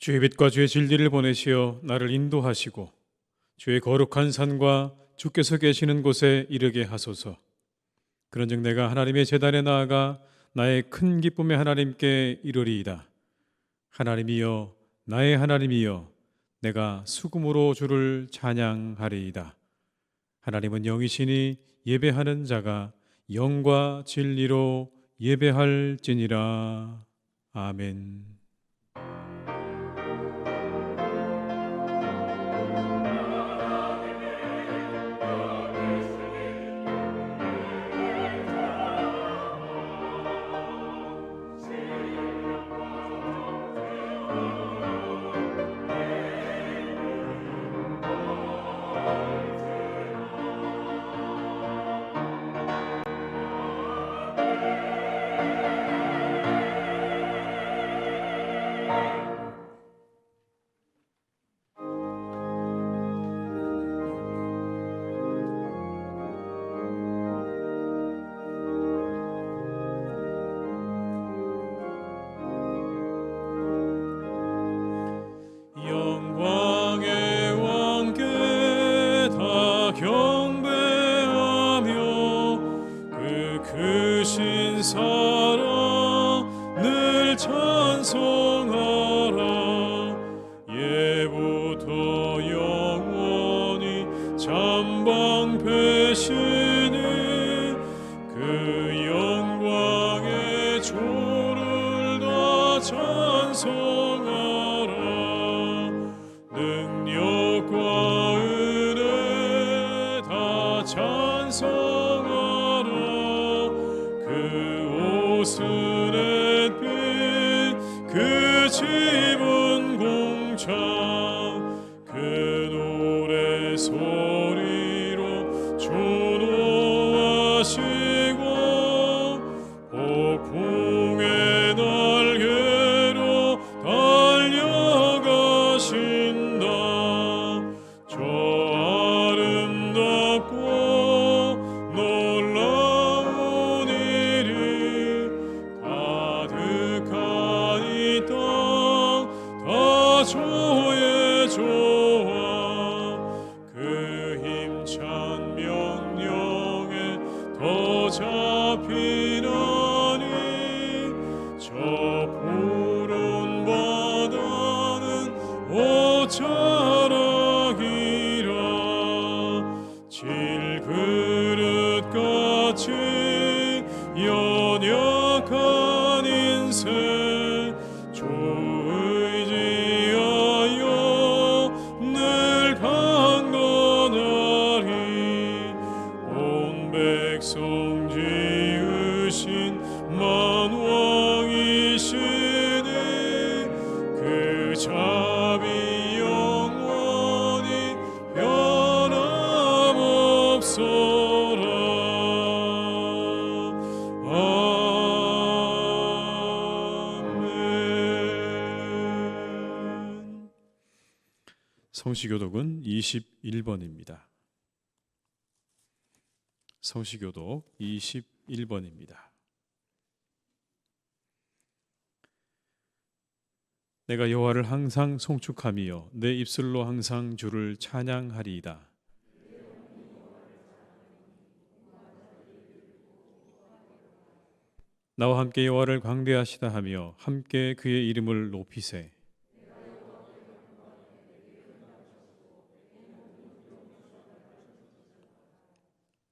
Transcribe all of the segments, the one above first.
주의 빛과 주의 진리를 보내시어 나를 인도하시고 주의 거룩한 산과 주께서 계시는 곳에 이르게 하소서. 그런즉 내가 하나님의 제단에 나아가 나의 큰 기쁨의 하나님께 이르리이다. 하나님이여, 나의 하나님이여, 내가 수금으로 주를 찬양하리이다. 하나님은 영이시니 예배하는 자가 영과 진리로 예배할지니라. 아멘. 영광의 왕께 다 경배하며 그 크신 사랑 늘 찬송하라. 예부터 영원히 잠방되시니 그 영광의 조를 다 찬송하라. 능력과 은혜 다 찬송하라. 그 옷은 햇빛 그 집은 공창 그 노래 소리로 주노하시고 폭풍의 날개로 달려가신다. 저 아름답고 놀라운 일이 가득한 이 땅 다 주의 조화 그 힘찬 명령에 더 잡히나니 저 푸른 바다는 옷자락이라. 질그릇같이 연약한 인생 주 의지하여 늘 강건하리. 온 백성 지으신 만왕이시니 그 자비 영원히 변함없소라. 아멘. 성시교독은 21번입니다. 성시교독 21번입니다. 내가 여호와를 항상 송축하며 내 입술로 항상 주를 찬양하리이다. 나와 함께 여호와를 광대하시다 하며 함께 그의 이름을 높이세.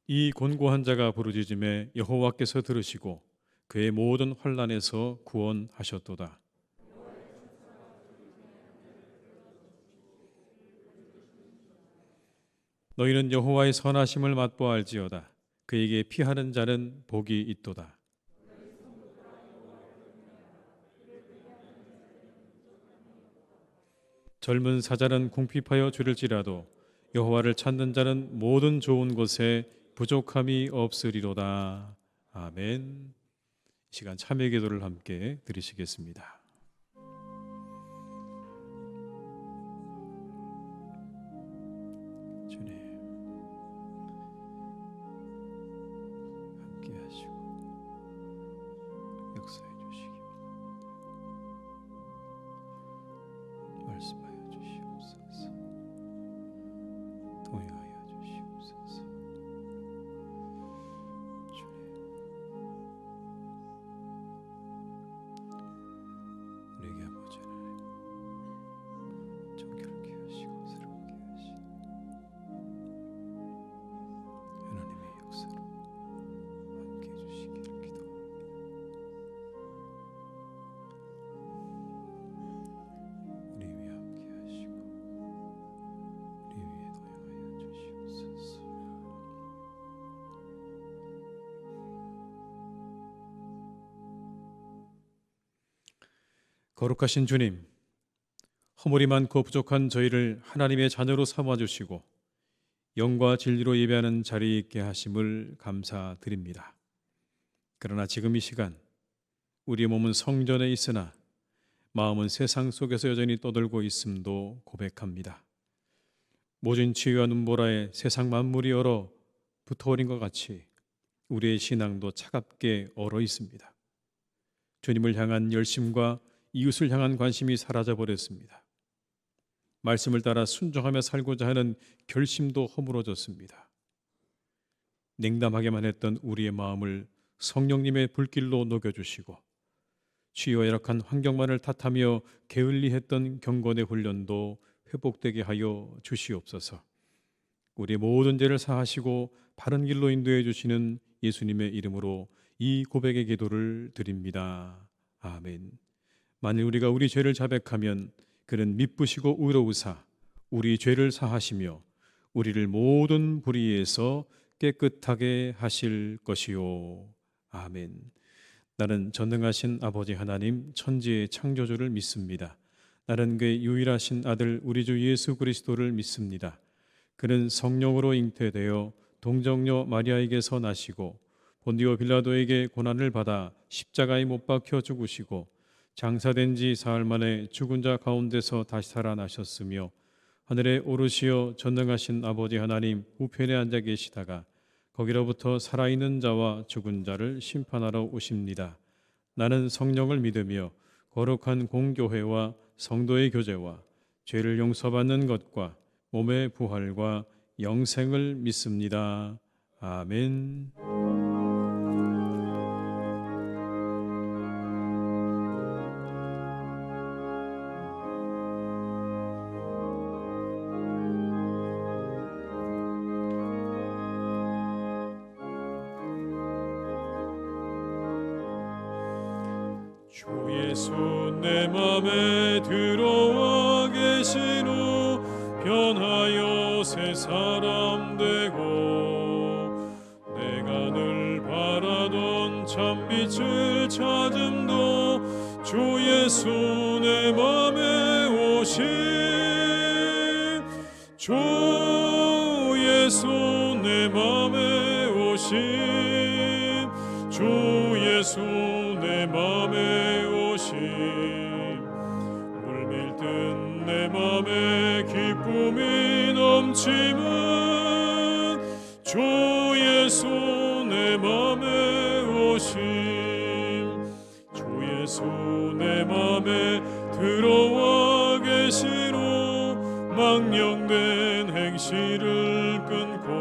이 곤고한 자가 부르짖음에 여호와께서 들으시고 그의 모든 환난에서 구원하셨도다. 너희는 여호와의 선하심을 맛보알지어다. 그에게 피하는 자는 복이 있도다. 젊은 사자는 궁핍하여 줄일지라도 여호와를 찾는 자는 모든 좋은 것에 부족함이 없으리로다. 아멘. 이 시간 참회 기도를 함께 드리시겠습니다. 주님 함께 하시고 역사해 주시기 거룩하신 주님, 허물이 많고 부족한 저희를 하나님의 자녀로 삼아주시고 영과 진리로 예배하는 자리에 있게 하심을 감사드립니다. 그러나 지금 이 시간 우리의 몸은 성전에 있으나 마음은 세상 속에서 여전히 떠들고 있음도 고백합니다. 모진 치유와 눈보라에 세상 만물이 얼어 붙어버린 것 같이 우리의 신앙도 차갑게 얼어 있습니다. 주님을 향한 열심과 이웃을 향한 관심이 사라져버렸습니다. 말씀을 따라 순종하며 살고자 하는 결심도 허물어졌습니다. 냉담하게만 했던 우리의 마음을 성령님의 불길로 녹여주시고 치유와 열악한 환경만을 탓하며 게을리했던 경건의 훈련도 회복되게 하여 주시옵소서. 우리의 모든 죄를 사하시고 바른 길로 인도해 주시는 예수님의 이름으로 이 고백의 기도를 드립니다. 아멘. 만일 우리가 우리 죄를 자백하면 그는 미쁘시고 의로우사 우리 죄를 사하시며 우리를 모든 불의에서 깨끗하게 하실 것이요. 아멘. 나는 전능하신 아버지 하나님 천지의 창조주를 믿습니다. 나는 그의 유일하신 아들 우리 주 예수 그리스도를 믿습니다. 그는 성령으로 잉태되어 동정녀 마리아에게서 나시고 본디오 빌라도에게 고난을 받아 십자가에 못 박혀 죽으시고 장사된 지 사흘 만에 죽은 자 가운데서 다시 살아나셨으며 하늘에 오르시어 전능하신 아버지 하나님 우편에 앉아 계시다가 거기로부터 살아있는 자와 죽은 자를 심판하러 오십니다. 나는 성령을 믿으며 거룩한 공교회와 성도의 교제와 죄를 용서받는 것과 몸의 부활과 영생을 믿습니다. 아멘. 주 예수 내 맘에 들어와 계신 후 변하여 새 사람 되고 내가 늘 바라던 참빛을 찾음도 주 예수 내 맘에 오심 주 예수 내 맘에 오심 주 예수 내 맘에 오심 물밀듯 내 맘에 기쁨이 넘침은 주 예수 내 맘에 오심 주 예수 내 맘에 들어와 계시로 망령된 행실을 끊고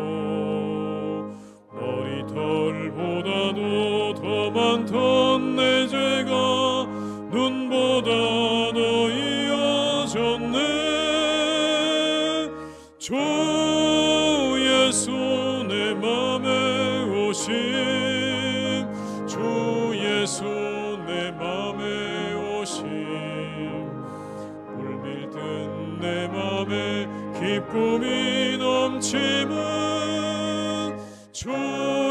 머리털보다도 더 많던 내 죄가 눈보다 더 이어졌네 주 예수 내 맘에 오심 주 예수 내 맘에 오심 물밀듯 내 맘에 기쁨이 넘침은 주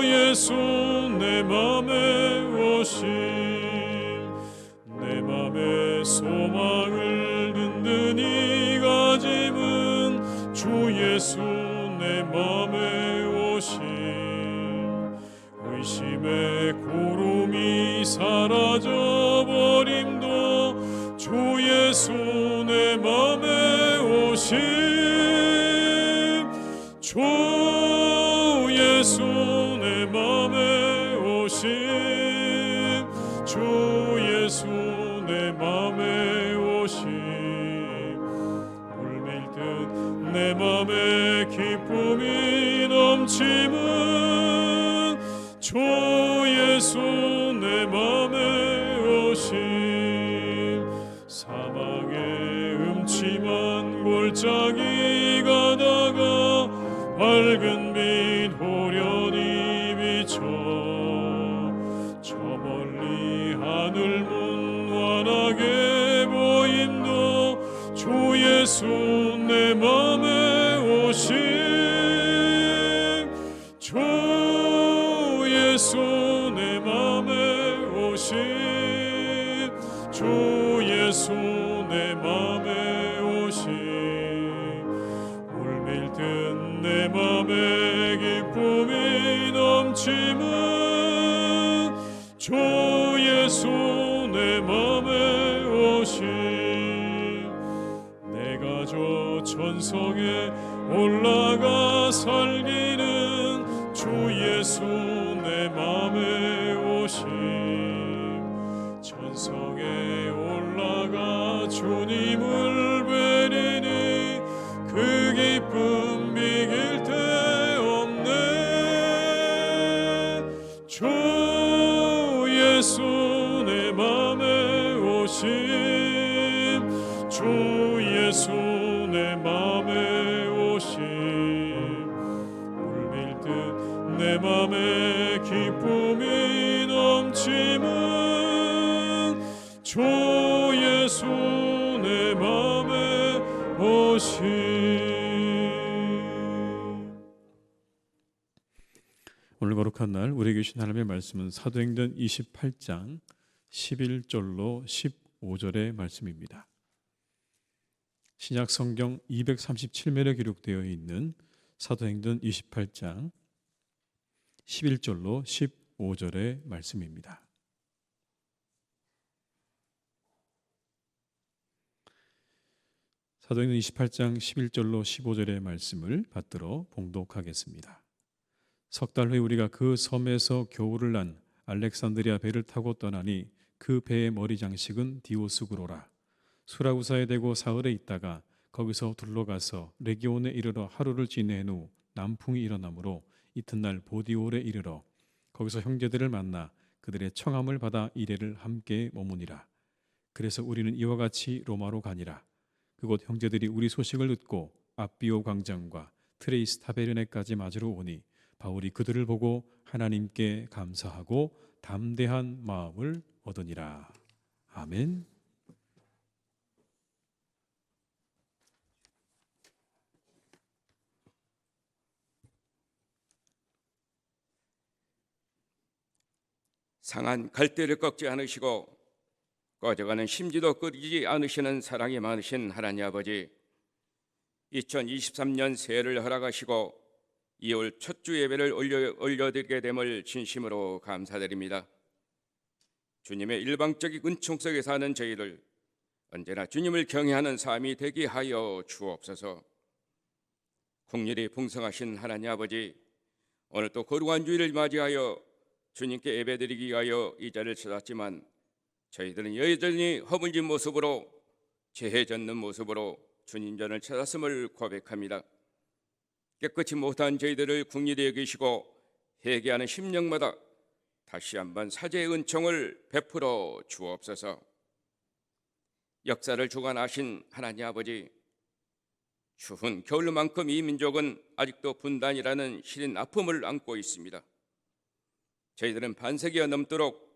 예수 내 맘에 오심 내 맘에 소망을 든든히 가짐은 주 예수 내 맘에 오심 의심의 고름이 사라져 버림도 주 예수 내 맘에 오심 주 예수 내 맘에 오심 주 예수 내 맘에 오심 물밀듯 내 맘에 기쁨이 넘침은 주 예수 내 맘에 오심 사망의 음침한 골짜기 가다가 밝은 빛 호련히 비춰 저 멀리 하늘 문완하게 보임도 주 예수 내 맘에 오심 주 예수 내 맘에 오심 주 예수 예수 내 맘에 오시 울밀 든 내 맘에 기쁨이 넘침은 주 예수 내 맘에 오시 내가 저 천성에 올라가 살기는 주 예수 내 맘에 오시 천성에 올라가 주님을 뵈리니 그 기쁨 비길 데 없네 주 예수 내 맘에 오심 주 예수 내 맘에 오심 물밀 듯 내 맘에 기쁨이 넘침은 주 예수 내 맘에 오심. 오늘 거룩한 날 우리에게 주신 하나님의 말씀은 사도행전 28장 11절로 15절의 말씀입니다. 신약 성경 237면에 기록되어 있는 사도행전 28장 11절로 15절의 말씀입니다. 사도행전 28장 11절로 15절의 말씀을 받들어 봉독하겠습니다. 석 달 후에 우리가 그 섬에서 겨울을 난 알렉산드리아 배를 타고 떠나니 그 배의 머리 장식은 디오스구로라. 수라구사에 대고 사흘에 있다가 거기서 둘러가서 레기온에 이르러 하루를 지낸 후 남풍이 일어나므로 이튿날 보디올에 이르러 거기서 형제들을 만나 그들의 청함을 받아 이레를 함께 머무니라. 그래서 우리는 이와 같이 로마로 가니라. 그곳 형제들이 우리 소식을 듣고 앞비오 광장과 트레이스 타베르네까지 맞으러 오니 바울이 그들을 보고 하나님께 감사하고 담대한 마음을 얻으니라. 아멘. 상한 갈대를 꺾지 않으시고 꺼져가는 심지도 끄지 않으시는 사랑이 많으신 하나님 아버지, 2023년 새해를 허락하시고 2월 첫 주 예배를 올려드리게 됨을 진심으로 감사드립니다. 주님의 일방적인 은총 속에 사는 저희를 언제나 주님을 경외하는 삶이 되게 하여 주옵소서. 국률이 풍성하신 하나님 아버지, 오늘 또 거룩한 주일을 맞이하여 주님께 예배드리기 위하여 이 자리를 찾았지만 저희들은 여전히 허물진 모습으로 죄에 젖는 모습으로 주님 전을 찾았음을 고백합니다. 깨끗이 못한 저희들을 긍휼히 여기시고 회개하는 심령마다 다시 한번 사죄의 은총을 베풀어 주옵소서. 역사를 주관하신 하나님 아버지, 추운 겨울만큼 이 민족은 아직도 분단이라는 시린 아픔을 안고 있습니다. 저희들은 반세기가 넘도록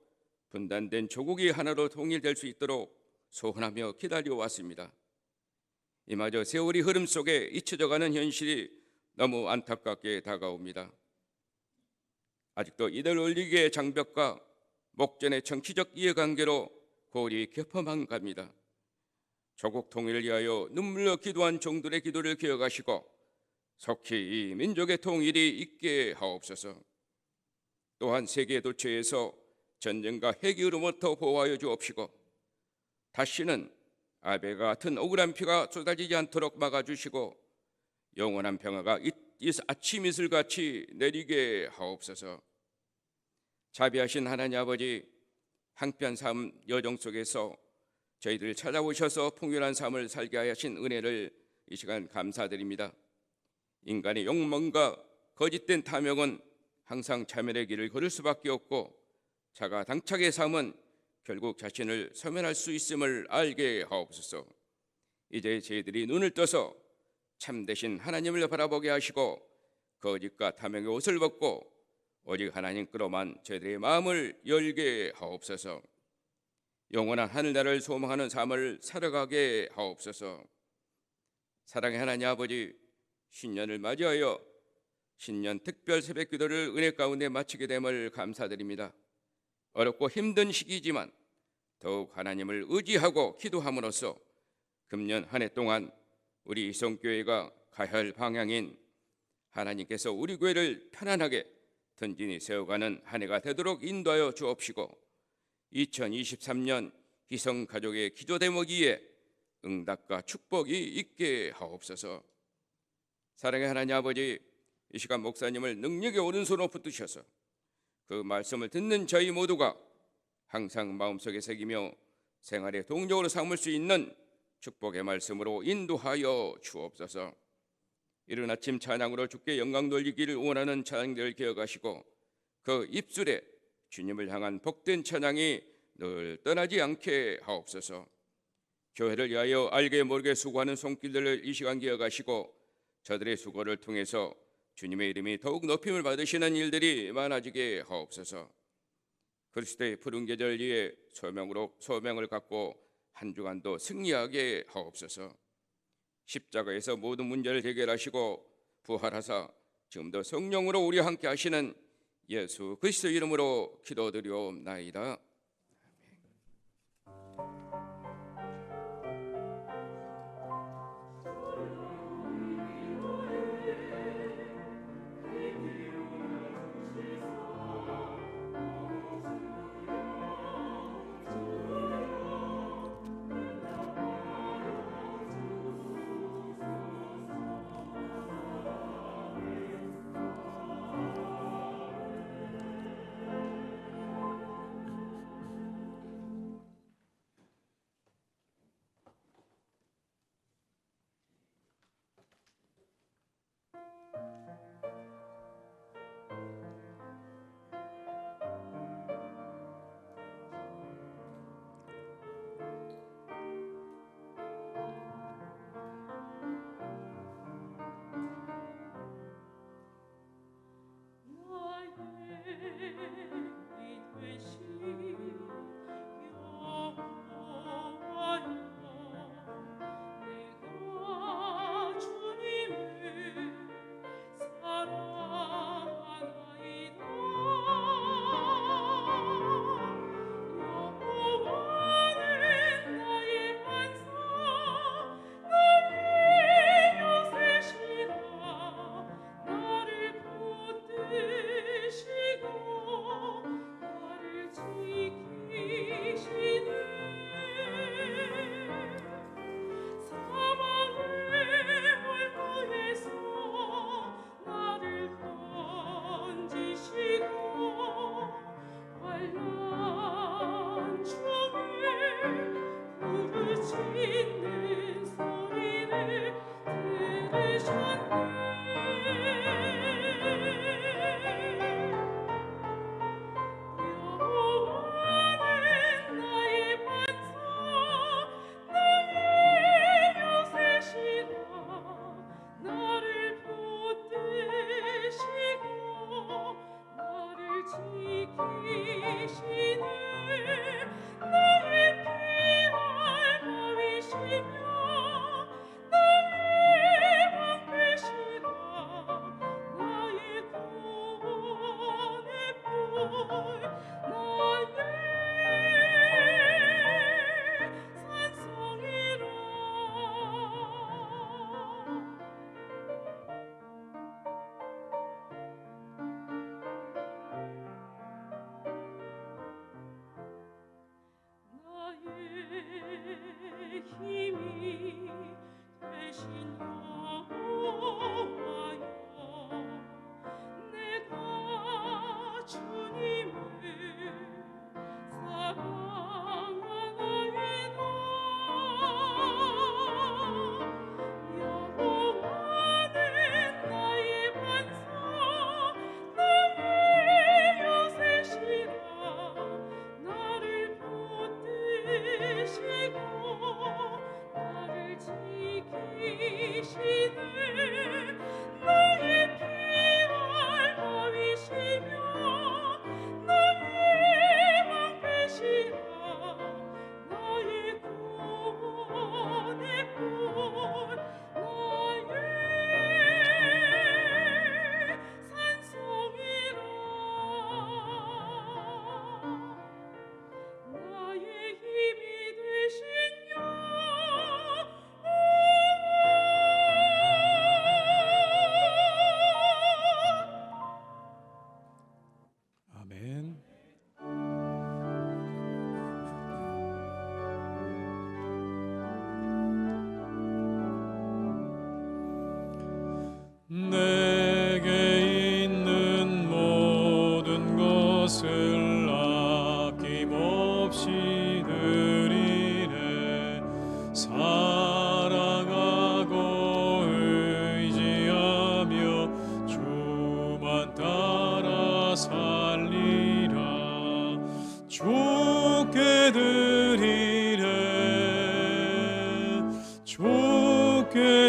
분단된 조국이 하나로 통일될 수 있도록 소원하며 기다려왔습니다. 이마저 세월이 흐름 속에 잊혀져가는 현실이 너무 안타깝게 다가옵니다. 아직도 이데올로기의 장벽과 목전의 정치적 이해관계로 골이 겹어만 갑니다. 조국 통일을 위하여 눈물로 기도한 종들의 기도를 기억하시고 속히 이 민족의 통일이 있게 하옵소서. 또한 세계 도처에서 전쟁과 핵으로부터 보호하여 주옵시고 다시는 아베가 같은 억울한 피가 쏟아지지 않도록 막아주시고 영원한 평화가 이 아침 이슬같이 내리게 하옵소서. 자비하신 하나님 아버지, 황폐한 삶 여정 속에서 저희들을 찾아오셔서 풍요한 삶을 살게 하신 은혜를 이 시간 감사드립니다. 인간의 욕망과 거짓된 탐욕은 항상 자멸의 길을 걸을 수밖에 없고 자가 당착의 삶은 결국 자신을 소멸할 수 있음을 알게 하옵소서. 이제 저희들이 눈을 떠서 참되신 하나님을 바라보게 하시고 거짓과 탐욕의 옷을 벗고 오직 하나님께로만 저희들의 마음을 열게 하옵소서. 영원한 하늘나라를 소망하는 삶을 살아가게 하옵소서. 사랑의 하나님 아버지, 신년을 맞이하여 신년 특별 새벽 기도를 은혜 가운데 마치게 됨을 감사드립니다. 어렵고 힘든 시기지만 더욱 하나님을 의지하고 기도함으로써 금년 한 해 동안 우리 이성교회가 가야 할 방향인 하나님께서 우리 교회를 편안하게 든든히 세워가는 한 해가 되도록 인도하여 주옵시고 2023년 희성가족의 기도 대목이에 응답과 축복이 있게 하옵소서. 사랑의 하나님 아버지, 이 시간 목사님을 능력의 오른손으로 붙드셔서 그 말씀을 듣는 저희 모두가 항상 마음속에 새기며 생활의 동력으로 삼을 수 있는 축복의 말씀으로 인도하여 주옵소서. 이른 아침 찬양으로 주께 영광 돌리기를 원하는 찬양들을 기억하시고 그 입술에 주님을 향한 복된 찬양이 늘 떠나지 않게 하옵소서. 교회를 위하여 알게 모르게 수고하는 손길들을 이 시간 기억하시고 저들의 수고를 통해서 주님의 이름이 더욱 높임을 받으시는 일들이 많아지게 하옵소서. 그리스도의 푸른 계절 위에 소명을 갖고 한 주간도 승리하게 하옵소서. 십자가에서 모든 문제를 해결하시고 부활하사 지금도 성령으로 우리와 함께 하시는 예수 그리스도 이름으로 기도드리옵나이다.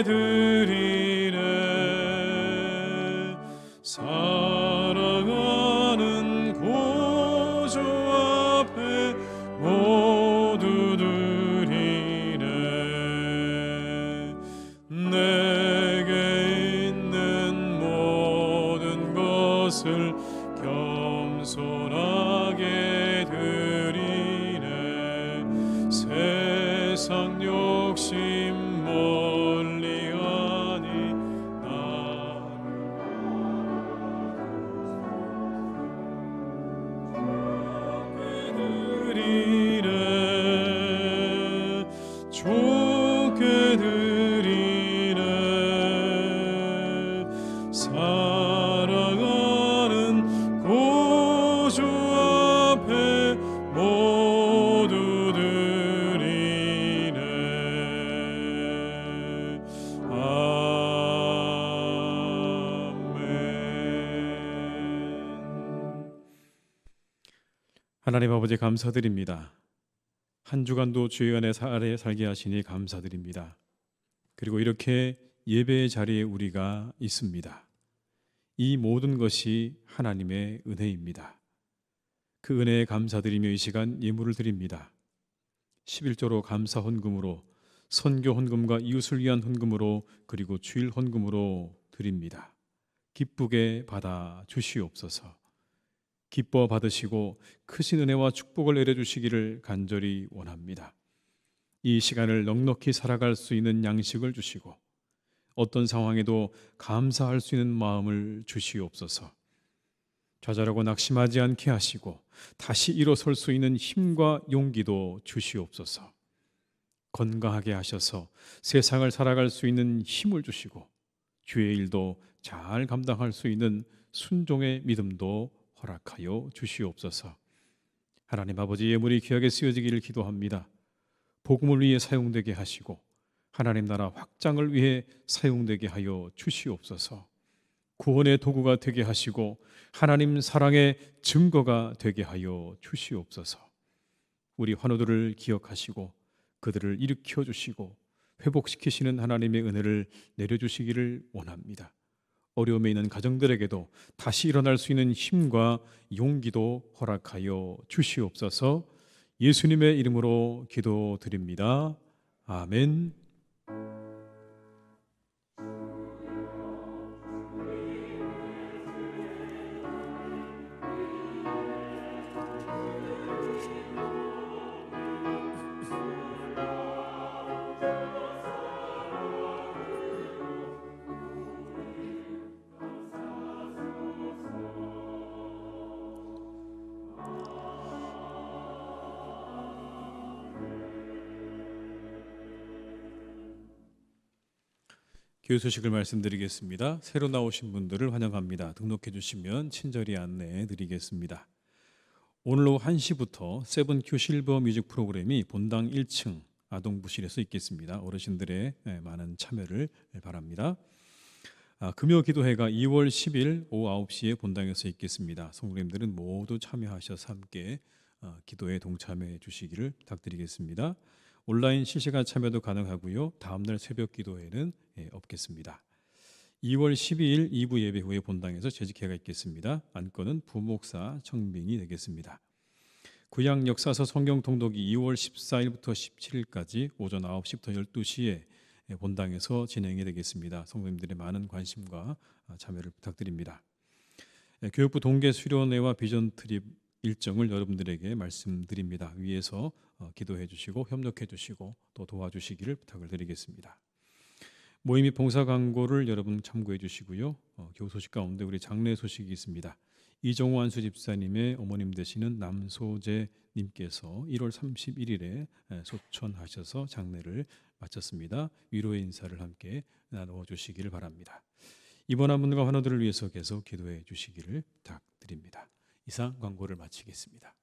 드리네. 사랑하는 구주 앞에 모두 드리네. 내게 있는 모든 것을 겸손하게 드리네. 세상 욕심 멀리하니 나를 드리네. 좋게 드리네. 사랑하는 구주 앞에 모두 드리네. 아멘. 하나님 아버지 감사드립니다. 한 주간도 주의 안에 살게 하시니 감사드립니다. 그리고 이렇게 예배의 자리에 우리가 있습니다. 이 모든 것이 하나님의 은혜입니다. 그 은혜에 감사드리며 이 시간 예물을 드립니다. 11조로 감사 헌금으로, 선교 헌금과 이웃을 위한 헌금으로, 그리고 주일 헌금으로 드립니다. 기쁘게 받아 주시옵소서. 기뻐 받으시고 크신 은혜와 축복을 내려주시기를 간절히 원합니다. 이 시간을 넉넉히 살아갈 수 있는 양식을 주시고 어떤 상황에도 감사할 수 있는 마음을 주시옵소서. 좌절하고 낙심하지 않게 하시고 다시 일어설 수 있는 힘과 용기도 주시옵소서. 건강하게 하셔서 세상을 살아갈 수 있는 힘을 주시고 주의 일도 잘 감당할 수 있는 순종의 믿음도 허락하여 주시옵소서. 하나님 아버지, 예물이 귀하게 쓰여지기를 기도합니다. 복음을 위해 사용되게 하시고 하나님 나라 확장을 위해 사용되게 하여 주시옵소서. 구원의 도구가 되게 하시고 하나님 사랑의 증거가 되게 하여 주시옵소서. 우리 환우들을 기억하시고 그들을 일으켜 주시고 회복시키시는 하나님의 은혜를 내려주시기를 원합니다. 어려움에 있는 가정들에게도 다시 일어날 수 있는 힘과 용기도 허락하여 주시옵소서. 예수님의 이름으로 기도드립니다. 아멘. 교회 소식을 말씀드리겠습니다. 새로 나오신 분들을 환영합니다. 등록해 주시면 친절히 안내해 드리겠습니다. 오늘 오후 1시부터 세븐큐 실버 뮤직 프로그램이 본당 1층 아동부실에서 있겠습니다. 어르신들의 많은 참여를 바랍니다. 금요 기도회가 2월 10일 오후 9시에 본당에서 있겠습니다. 성도님들은 모두 참여하셔서 함께 기도에 동참해 주시기를 부탁드리겠습니다. 온라인 실시간 참여도 가능하고요. 다음날 새벽 기도회는 없겠습니다. 2월 12일 2부 예배 후에 본당에서 재직회가 있겠습니다. 안건은 부목사 청빙이 되겠습니다. 구약 역사서 성경 통독이 2월 14일부터 17일까지 오전 9시부터 12시에 본당에서 진행이 되겠습니다. 성도님들의 많은 관심과 참여를 부탁드립니다. 교육부 동계 수련회와 비전 트립 일정을 여러분들에게 말씀드립니다. 위에서 기도해 주시고 협력해 주시고 또 도와주시기를 부탁을 드리겠습니다. 모임 및 봉사 광고를 여러분 참고해 주시고요. 교우 소식 가운데 우리 장례 소식이 있습니다. 이정호 안수 집사님의 어머님 되시는 남소재 님께서 1월 31일에 소천하셔서 장례를 마쳤습니다. 위로의 인사를 함께 나누어 주시기를 바랍니다. 입원한 분과 환우들을 위해서 계속 기도해 주시기를 부탁드립니다. 이상 광고를 마치겠습니다.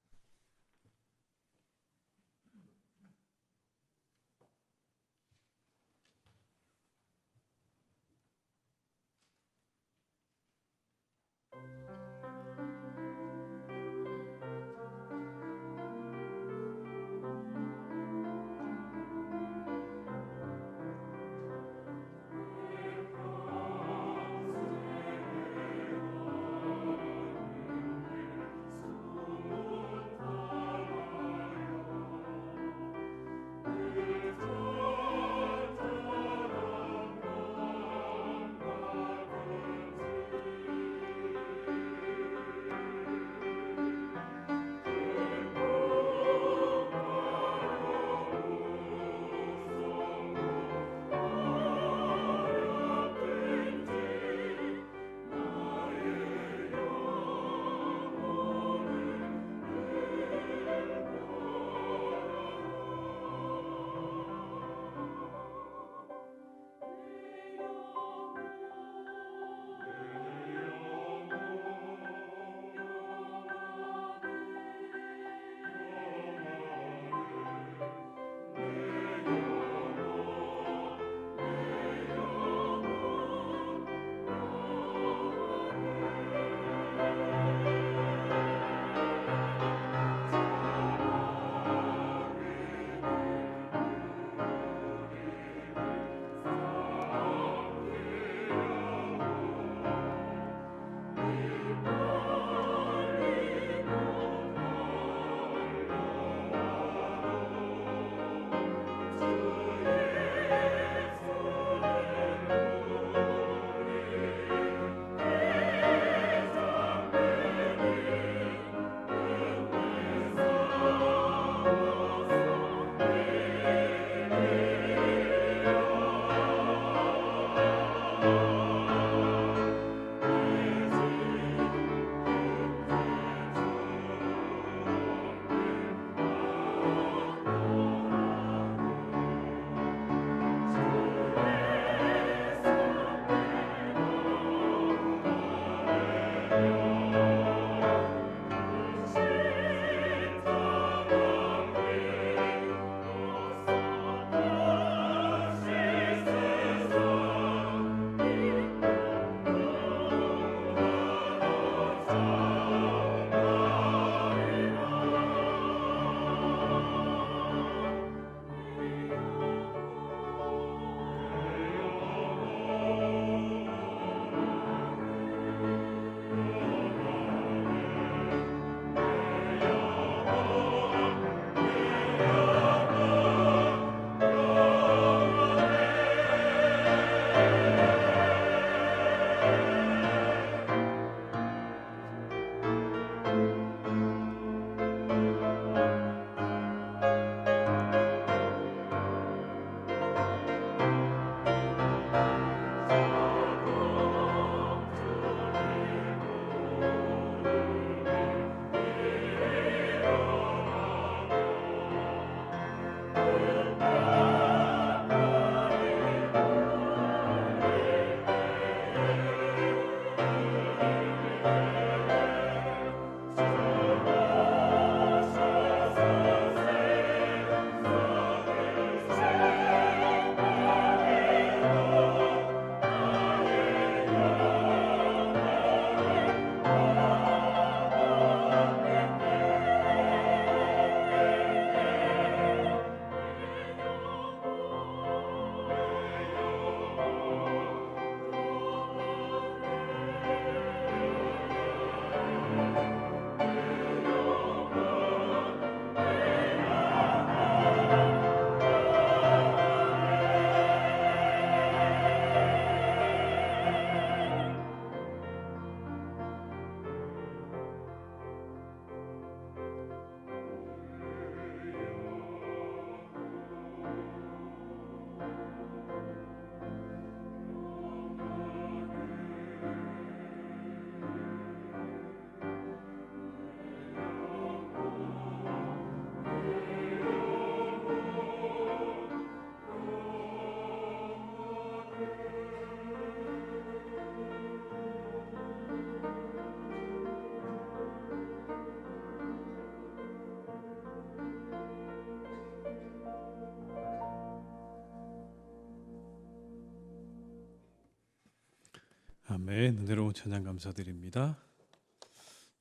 아멘. 은혜로운 찬양 감사드립니다.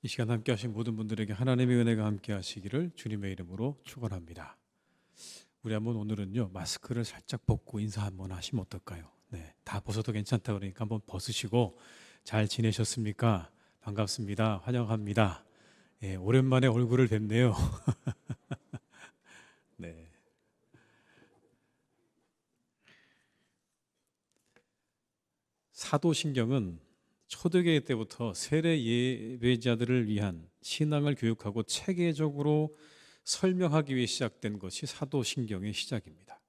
이 시간 함께 하신 모든 분들에게 하나님의 은혜가 함께 하시기를 주님의 이름으로 축원합니다. 우리 한번 오늘은요, 마스크를 살짝 벗고 인사 한번 하시면 어떨까요? 네, 다 벗어도 괜찮다 그러니까 한번 벗으시고 잘 지내셨습니까? 반갑습니다. 환영합니다. 예, 오랜만에 얼굴을 뵙네요. 네. 사도신경은 초대교회 때부터 세례 예배자들을 위한 신앙을 교육하고 체계적으로 설명하기 위해 시작된 것이 사도신경의 시작입니다.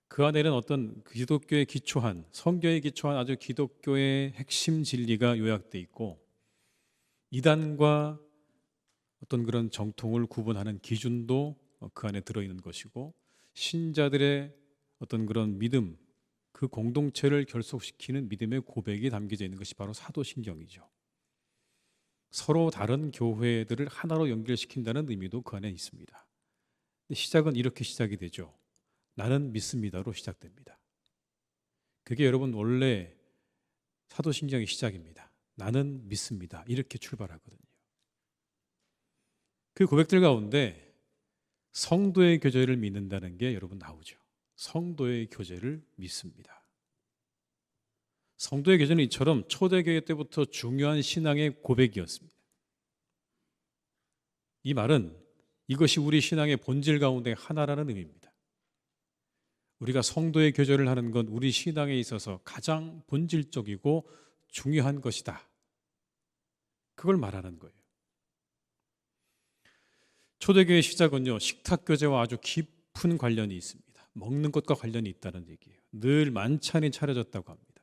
그 안에는 어떤 기독교에 기초한, 성경에 기초한 아주 기독교의 핵심 진리가 요약돼 있고, 이단과 어떤 그런 정통을 구분하는 기준도 그 안에 들어있는 것이고, 신자들의 어떤 그런 믿음, 그 공동체를 결속시키는 믿음의 고백이 담겨져 있는 것이 바로 사도신경이죠. 서로 다른 교회들을 하나로 연결시킨다는 의미도 그 안에 있습니다. 시작은 이렇게 시작이 되죠. 나는 믿습니다로 시작됩니다. 그게 여러분 원래 사도신경의 시작입니다. 나는 믿습니다. 이렇게 출발하거든요. 그 고백들 가운데 성도의 교제를 믿는다는 게 여러분 나오죠. 성도의 교제를 믿습니다. 성도의 교제는 이처럼 초대교회 때부터 중요한 신앙의 고백이었습니다. 이 말은 이것이 우리 신앙의 본질 가운데 하나라는 의미입니다. 우리가 성도의 교제를 하는 건 우리 신앙에 있어서 가장 본질적이고 중요한 것이다. 그걸 말하는 거예요. 초대교회의 시작은요, 식탁 교제와 아주 깊은 관련이 있습니다. 먹는 것과 관련이 있다는 얘기예요. 늘 만찬이 차려졌다고 합니다.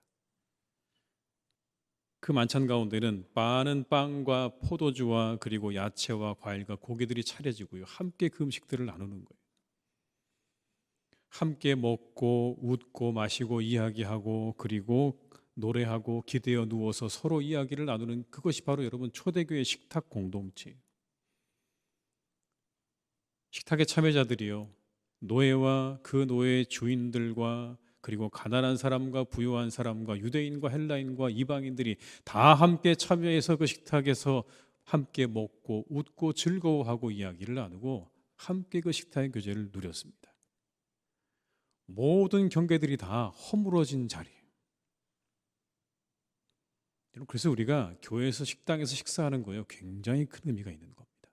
그 만찬 가운데는 많은 빵과 포도주와 그리고 야채와 과일과 고기들이 차려지고요. 함께 그 음식들을 나누는 거예요. 함께 먹고 웃고 마시고 이야기하고 그리고 노래하고 기대어 누워서 서로 이야기를 나누는 그것이 바로 여러분 초대교회 식탁 공동체. 식탁의 참여자들이요, 노예와 그 노예의 주인들과 그리고 가난한 사람과 부유한 사람과 유대인과 헬라인과 이방인들이 다 함께 참여해서 그 식탁에서 함께 먹고 웃고 즐거워하고 이야기를 나누고 함께 그 식탁의 교제를 누렸습니다. 모든 경계들이 다 허물어진 자리예요. 그래서 우리가 교회에서 식당에서 식사하는 거예요, 굉장히 큰 의미가 있는 겁니다.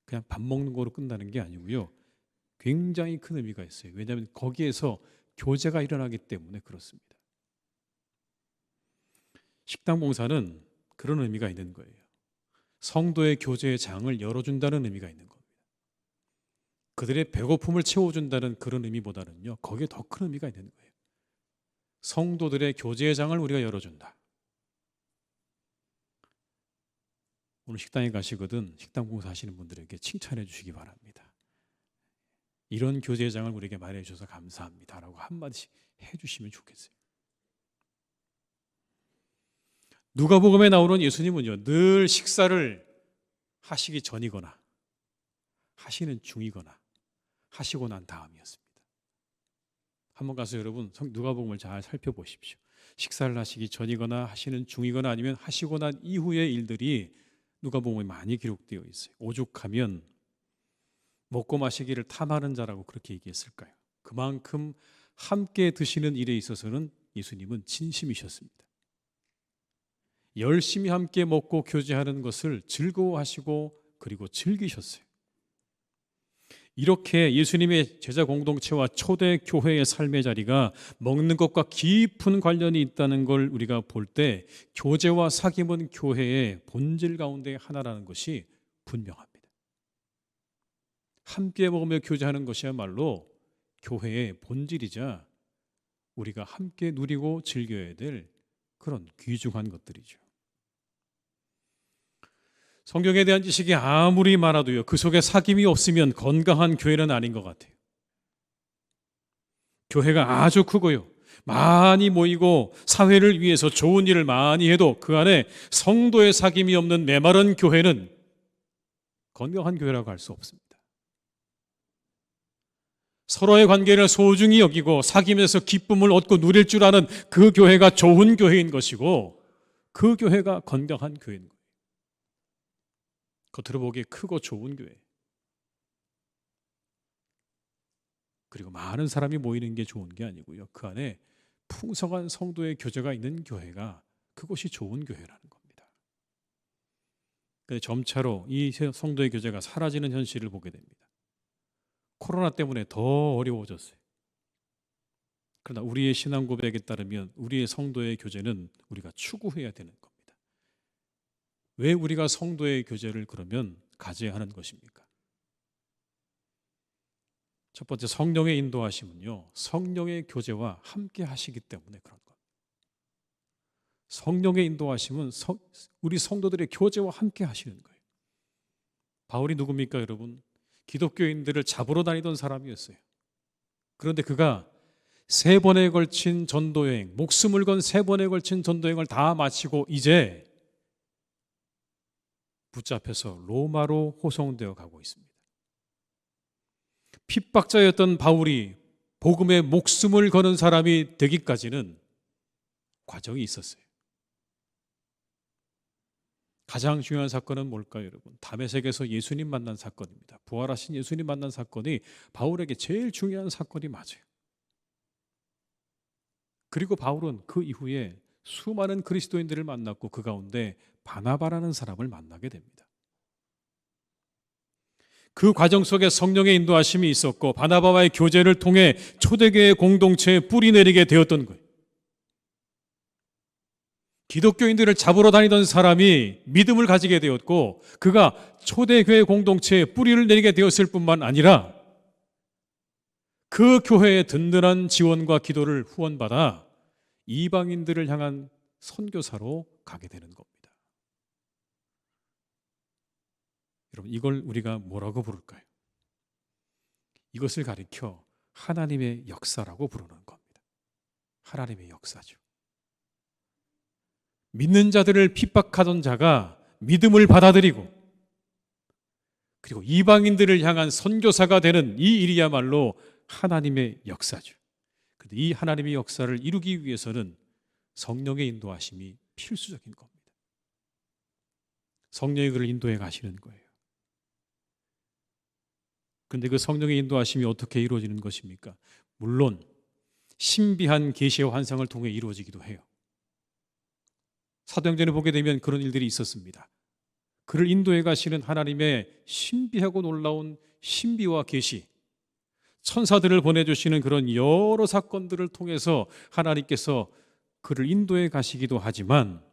그냥 밥 먹는 거로 끝나는 게 아니고요, 굉장히 큰 의미가 있어요. 왜냐하면 거기에서 교제가 일어나기 때문에 그렇습니다. 식당 봉사는 그런 의미가 있는 거예요. 성도의 교제의 장을 열어준다는 의미가 있는 겁니다. 그들의 배고픔을 채워준다는 그런 의미보다는요, 거기에 더 큰 의미가 있는 거예요. 성도들의 교제의 장을 우리가 열어준다. 오늘 식당에 가시거든 식당 봉사하시는 분들에게 칭찬해 주시기 바랍니다. 이런 교제의 장을 우리에게 마련해 주셔서 감사합니다라고 한마디씩 해주시면 좋겠어요. 누가복음에 나오는 예수님은요, 늘 식사를 하시기 전이거나 하시는 중이거나 하시고 난 다음이었습니다. 한번 가서 여러분 누가복음을 잘 살펴보십시오. 식사를 하시기 전이거나 하시는 중이거나 아니면 하시고 난 이후의 일들이 누가복음에 많이 기록되어 있어요. 오죽하면 먹고 마시기를 탐하는 자라고 그렇게 얘기했을까요? 그만큼 함께 드시는 일에 있어서는 예수님은 진심이셨습니다. 열심히 함께 먹고 교제하는 것을 즐거워하시고 그리고 즐기셨어요. 이렇게 예수님의 제자 공동체와 초대 교회의 삶의 자리가 먹는 것과 깊은 관련이 있다는 걸 우리가 볼 때 교제와 사귐은 교회의 본질 가운데 하나라는 것이 분명합니다. 함께 먹으며 교제하는 것이야말로 교회의 본질이자 우리가 함께 누리고 즐겨야 될 그런 귀중한 것들이죠. 성경에 대한 지식이 아무리 많아도요, 그 속에 사귐이 없으면 건강한 교회는 아닌 것 같아요. 교회가 아주 크고요, 많이 모이고 사회를 위해서 좋은 일을 많이 해도 그 안에 성도의 사귐이 없는 메마른 교회는 건강한 교회라고 할 수 없습니다. 서로의 관계를 소중히 여기고 사귐에서 기쁨을 얻고 누릴 줄 아는 그 교회가 좋은 교회인 것이고, 그 교회가 건강한 교회인 거예요. 겉으로 보기에 크고 좋은 교회. 그리고 많은 사람이 모이는 게 좋은 게 아니고요. 그 안에 풍성한 성도의 교제가 있는 교회가, 그것이 좋은 교회라는 겁니다. 근데 점차로 이 성도의 교제가 사라지는 현실을 보게 됩니다. 코로나 때문에 더 어려워졌어요. 그러나 우리의 신앙 고백에 따르면 우리의 성도의 교제는 우리가 추구해야 되는 겁니다. 왜 우리가 성도의 교제를 그러면 가져야 하는 것입니까? 첫 번째, 성령의 인도하심은요, 성령의 교제와 함께 하시기 때문에 그런 겁니다. 성령의 인도하심은 우리 성도들의 교제와 함께 하시는 거예요. 바울이 누굽니까, 여러분? 기독교인들을 잡으러 다니던 사람이었어요. 그런데 그가 3번에 걸친 전도여행, 목숨을 건 3번에 걸친 전도여행을 다 마치고 이제 붙잡혀서 로마로 호송되어 가고 있습니다. 핍박자였던 바울이 복음에 목숨을 거는 사람이 되기까지는 과정이 있었어요. 가장 중요한 사건은 뭘까요, 여러분? 다메섹에서 예수님 만난 사건입니다. 부활하신 예수님 만난 사건이 바울에게 제일 중요한 사건이 맞아요. 그리고 바울은 그 이후에 수많은 그리스도인들을 만났고 그 가운데 바나바라는 사람을 만나게 됩니다. 그 과정 속에 성령의 인도하심이 있었고 바나바와의 교제를 통해 초대교회 공동체에 뿌리 내리게 되었던 거예요. 기독교인들을 잡으러 다니던 사람이 믿음을 가지게 되었고 그가 초대교회 공동체에 뿌리를 내리게 되었을 뿐만 아니라 그 교회의 든든한 지원과 기도를 후원받아 이방인들을 향한 선교사로 가게 되는 겁니다. 여러분, 이걸 우리가 뭐라고 부를까요? 이것을 가리켜 하나님의 역사라고 부르는 겁니다. 하나님의 역사죠. 믿는 자들을 핍박하던 자가 믿음을 받아들이고 그리고 이방인들을 향한 선교사가 되는 이 일이야말로 하나님의 역사죠. 그런데 이 하나님의 역사를 이루기 위해서는 성령의 인도하심이 필수적인 겁니다. 성령이 그를 인도해 가시는 거예요. 그런데 그 성령의 인도하심이 어떻게 이루어지는 것입니까? 물론 신비한 계시의 환상을 통해 이루어지기도 해요. 사도행전을 보게 되면 그런 일들이 있었습니다. 그를 인도해 가시는 하나님의 신비하고 놀라운 신비와 계시, 천사들을 보내주시는 그런 여러 사건들을 통해서 하나님께서 그를 인도해 가시기도 하지만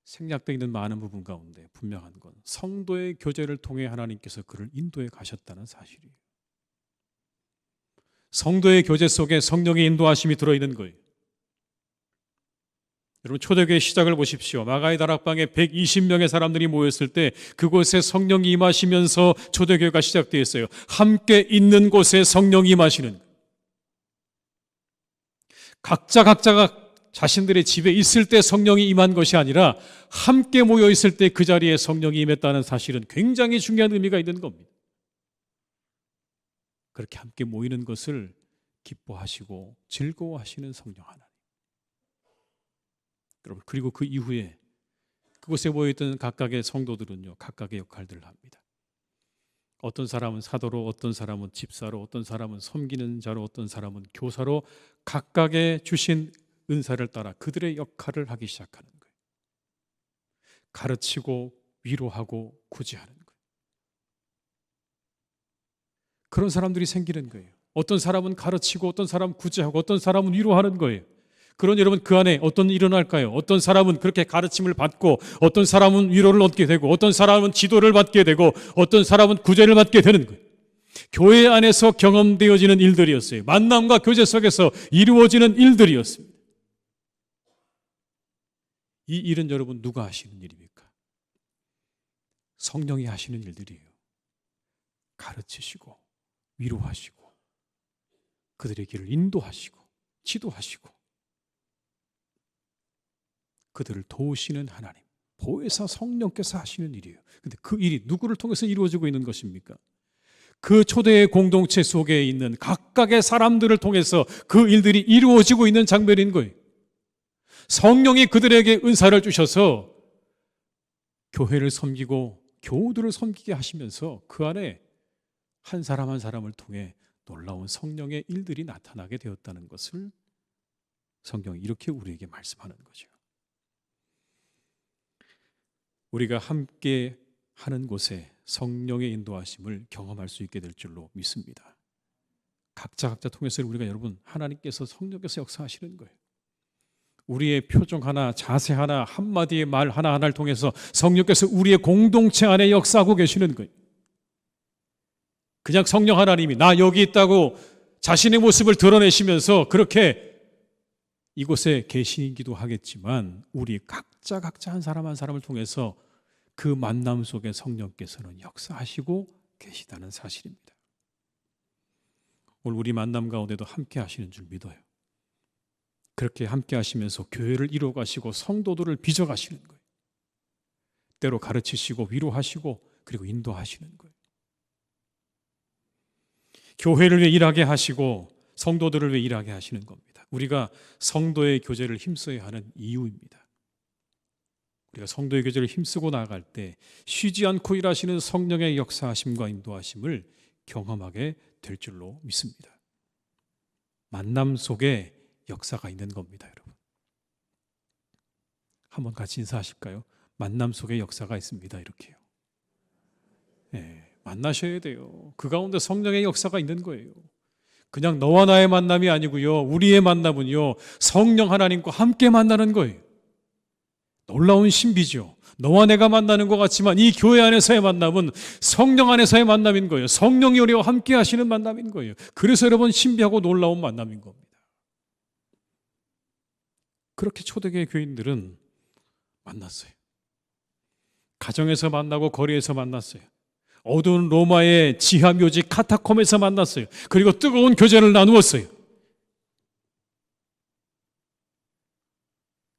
생략되어 있는 많은 부분 가운데 분명한 건 성도의 교제를 통해 하나님께서 그를 인도해 가셨다는 사실이에요. 성도의 교제 속에 성령의 인도하심이 들어있는 거예요. 여러분, 초대교회 시작을 보십시오. 마가의 다락방에 120명의 사람들이 모였을 때 그곳에 성령이 임하시면서 초대교회가 시작되었어요. 함께 있는 곳에 성령이 임하시는, 각자가 자신들의 집에 있을 때 성령이 임한 것이 아니라 함께 모여 있을 때 그 자리에 성령이 임했다는 사실은 굉장히 중요한 의미가 있는 겁니다. 그렇게 함께 모이는 것을 기뻐하시고 즐거워하시는 성령 하나님. 여러분, 그리고 그 이후에 그곳에 모여있던 각각의 성도들은요, 각각의 역할들을 합니다. 어떤 사람은 사도로, 어떤 사람은 집사로, 어떤 사람은 섬기는 자로, 어떤 사람은 교사로 각각의 주신 은사를 따라 그들의 역할을 하기 시작하는 거예요. 가르치고 위로하고 구제하는 거예요. 그런 사람들이 생기는 거예요. 어떤 사람은 가르치고 어떤 사람은 구제하고 어떤 사람은 위로하는 거예요. 그런 여러분, 그 안에 어떤 일이 일어날까요? 어떤 사람은 그렇게 가르침을 받고 어떤 사람은 위로를 얻게 되고 어떤 사람은 지도를 받게 되고 어떤 사람은 구제를 받게 되는 거예요. 교회 안에서 경험되어지는 일들이었어요. 만남과 교제 속에서 이루어지는 일들이었습니다. 이 일은 여러분 누가 하시는 일입니까? 성령이 하시는 일들이에요. 가르치시고 위로하시고 그들의 길을 인도하시고 지도하시고 그들을 도우시는 하나님, 보혜사 성령께서 하시는 일이에요. 그런데 그 일이 누구를 통해서 이루어지고 있는 것입니까? 그 초대의 공동체 속에 있는 각각의 사람들을 통해서 그 일들이 이루어지고 있는 장면인 거예요. 성령이 그들에게 은사를 주셔서 교회를 섬기고 교우들을 섬기게 하시면서 그 안에 한 사람 한 사람을 통해 놀라운 성령의 일들이 나타나게 되었다는 것을 성경이 이렇게 우리에게 말씀하는 거죠. 우리가 함께 하는 곳에 성령의 인도하심을 경험할 수 있게 될 줄로 믿습니다. 각자 통해서 우리가 여러분 하나님께서 성령께서 역사하시는 거예요. 우리의 표정 하나, 자세 하나, 한마디의 말 하나하나를 통해서 성령께서 우리의 공동체 안에 역사하고 계시는 거예요. 그냥 성령 하나님이 나 여기 있다고 자신의 모습을 드러내시면서 그렇게 이곳에 계시기도 하겠지만 우리 각자 한 사람 한 사람을 통해서 그 만남 속에 성령께서는 역사하시고 계시다는 사실입니다. 오늘 우리 만남 가운데도 함께 하시는 줄 믿어요. 그렇게 함께 하시면서 교회를 이루어 가시고 성도들을 빚어 가시는 거예요. 때로 가르치시고 위로하시고 그리고 인도하시는 거예요. 교회를 위해 일하게 하시고 성도들을 위해 일하게 하시는 겁니다. 우리가 성도의 교제를 힘써야 하는 이유입니다. 우리가 성도의 교제를 힘쓰고 나아갈 때 쉬지 않고 일하시는 성령의 역사하심과 인도하심을 경험하게 될 줄로 믿습니다. 만남 속에 역사가 있는 겁니다, 여러분. 한번 같이 인사하실까요? 만남 속에 역사가 있습니다. 이렇게요. 네, 만나셔야 돼요. 그 가운데 성령의 역사가 있는 거예요. 그냥 너와 나의 만남이 아니고요. 우리의 만남은요. 성령 하나님과 함께 만나는 거예요. 놀라운 신비죠. 너와 내가 만나는 것 같지만 이 교회 안에서의 만남은 성령 안에서의 만남인 거예요. 성령이 우리와 함께 하시는 만남인 거예요. 그래서 여러분 신비하고 놀라운 만남인 겁니다. 그렇게 초대교회 교인들은 만났어요. 가정에서 만나고 거리에서 만났어요. 어두운 로마의 지하묘지 카타콤에서 만났어요. 그리고 뜨거운 교제를 나누었어요.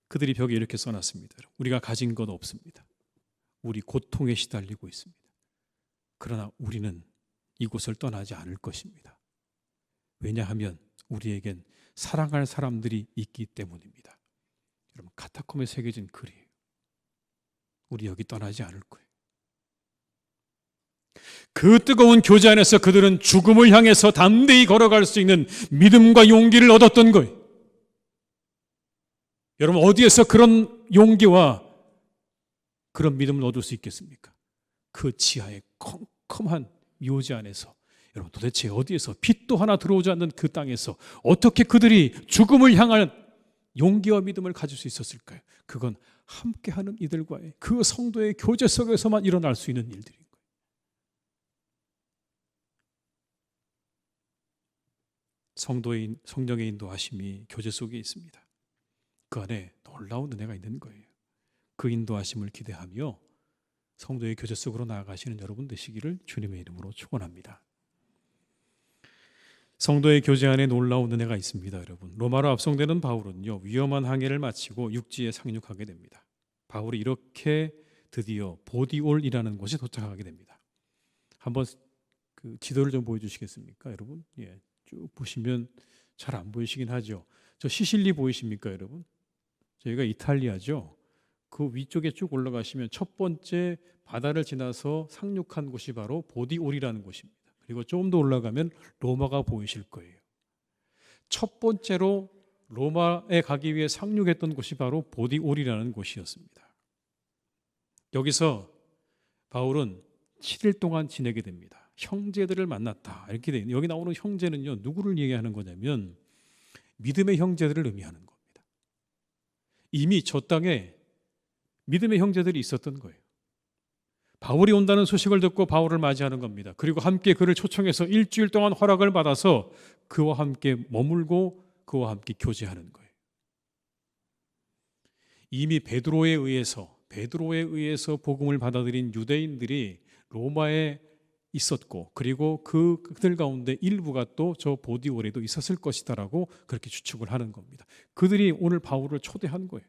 그들이 벽에 이렇게 써놨습니다. 우리가 가진 것 없습니다. 우리 고통에 시달리고 있습니다. 그러나 우리는 이곳을 떠나지 않을 것입니다. 왜냐하면 우리에겐 사랑할 사람들이 있기 때문입니다. 여러분, 카타콤에 새겨진 글이에요. 우리 여기 떠나지 않을 거예요. 그 뜨거운 교제 안에서 그들은 죽음을 향해서 담대히 걸어갈 수 있는 믿음과 용기를 얻었던 거예요. 여러분, 어디에서 그런 용기와 그런 믿음을 얻을 수 있겠습니까? 그 지하의 컴컴한 묘지 안에서. 여러분, 도대체 어디에서 빛도 하나 들어오지 않는 그 땅에서 어떻게 그들이 죽음을 향할 용기와 믿음을 가질 수 있었을까요? 그건 함께하는 이들과의 그 성도의 교제 속에서만 일어날 수 있는 일들인 거예요. 성령의 인도하심이 교제 속에 있습니다. 그 안에 놀라운 은혜가 있는 거예요. 그 인도하심을 기대하며 성도의 교제 속으로 나아가시는 여러분 되시기를 주님의 이름으로 축원합니다. 성도의 교제 안에 놀라운 은혜가 있습니다, 여러분. 로마로 압송되는 바울은요, 위험한 항해를 마치고 육지에 상륙하게 됩니다. 바울이 이렇게 드디어 보디올이라는 곳에 도착하게 됩니다. 한번 그 지도를 좀 보여주시겠습니까, 여러분? 예, 쭉 보시면 잘 안 보이시긴 하죠. 저 시실리 보이십니까, 여러분? 저희가 이탈리아죠. 그 위쪽에 쭉 올라가시면 첫 번째 바다를 지나서 상륙한 곳이 바로 보디올이라는 곳입니다. 그리고 조금 더 올라가면 로마가 보이실 거예요. 첫 번째로 로마에 가기 위해 상륙했던 곳이 바로 보디올이라는 곳이었습니다. 여기서 바울은 7일 동안 지내게 됩니다. 형제들을 만났다. 이렇게 돼요. 여기 나오는 형제는요, 누구를 얘기하는 거냐면 믿음의 형제들을 의미하는 겁니다. 이미 저 땅에 믿음의 형제들이 있었던 거예요. 바울이 온다는 소식을 듣고 바울을 맞이하는 겁니다. 그리고 함께 그를 초청해서 일주일 동안 허락을 받아서 그와 함께 머물고 그와 함께 교제하는 거예요. 이미 베드로에 의해서 복음을 받아들인 유대인들이 로마에 있었고, 그리고 그들 가운데 일부가 또 저 보디올에도 있었을 것이다라고 그렇게 추측을 하는 겁니다. 그들이 오늘 바울을 초대한 거예요.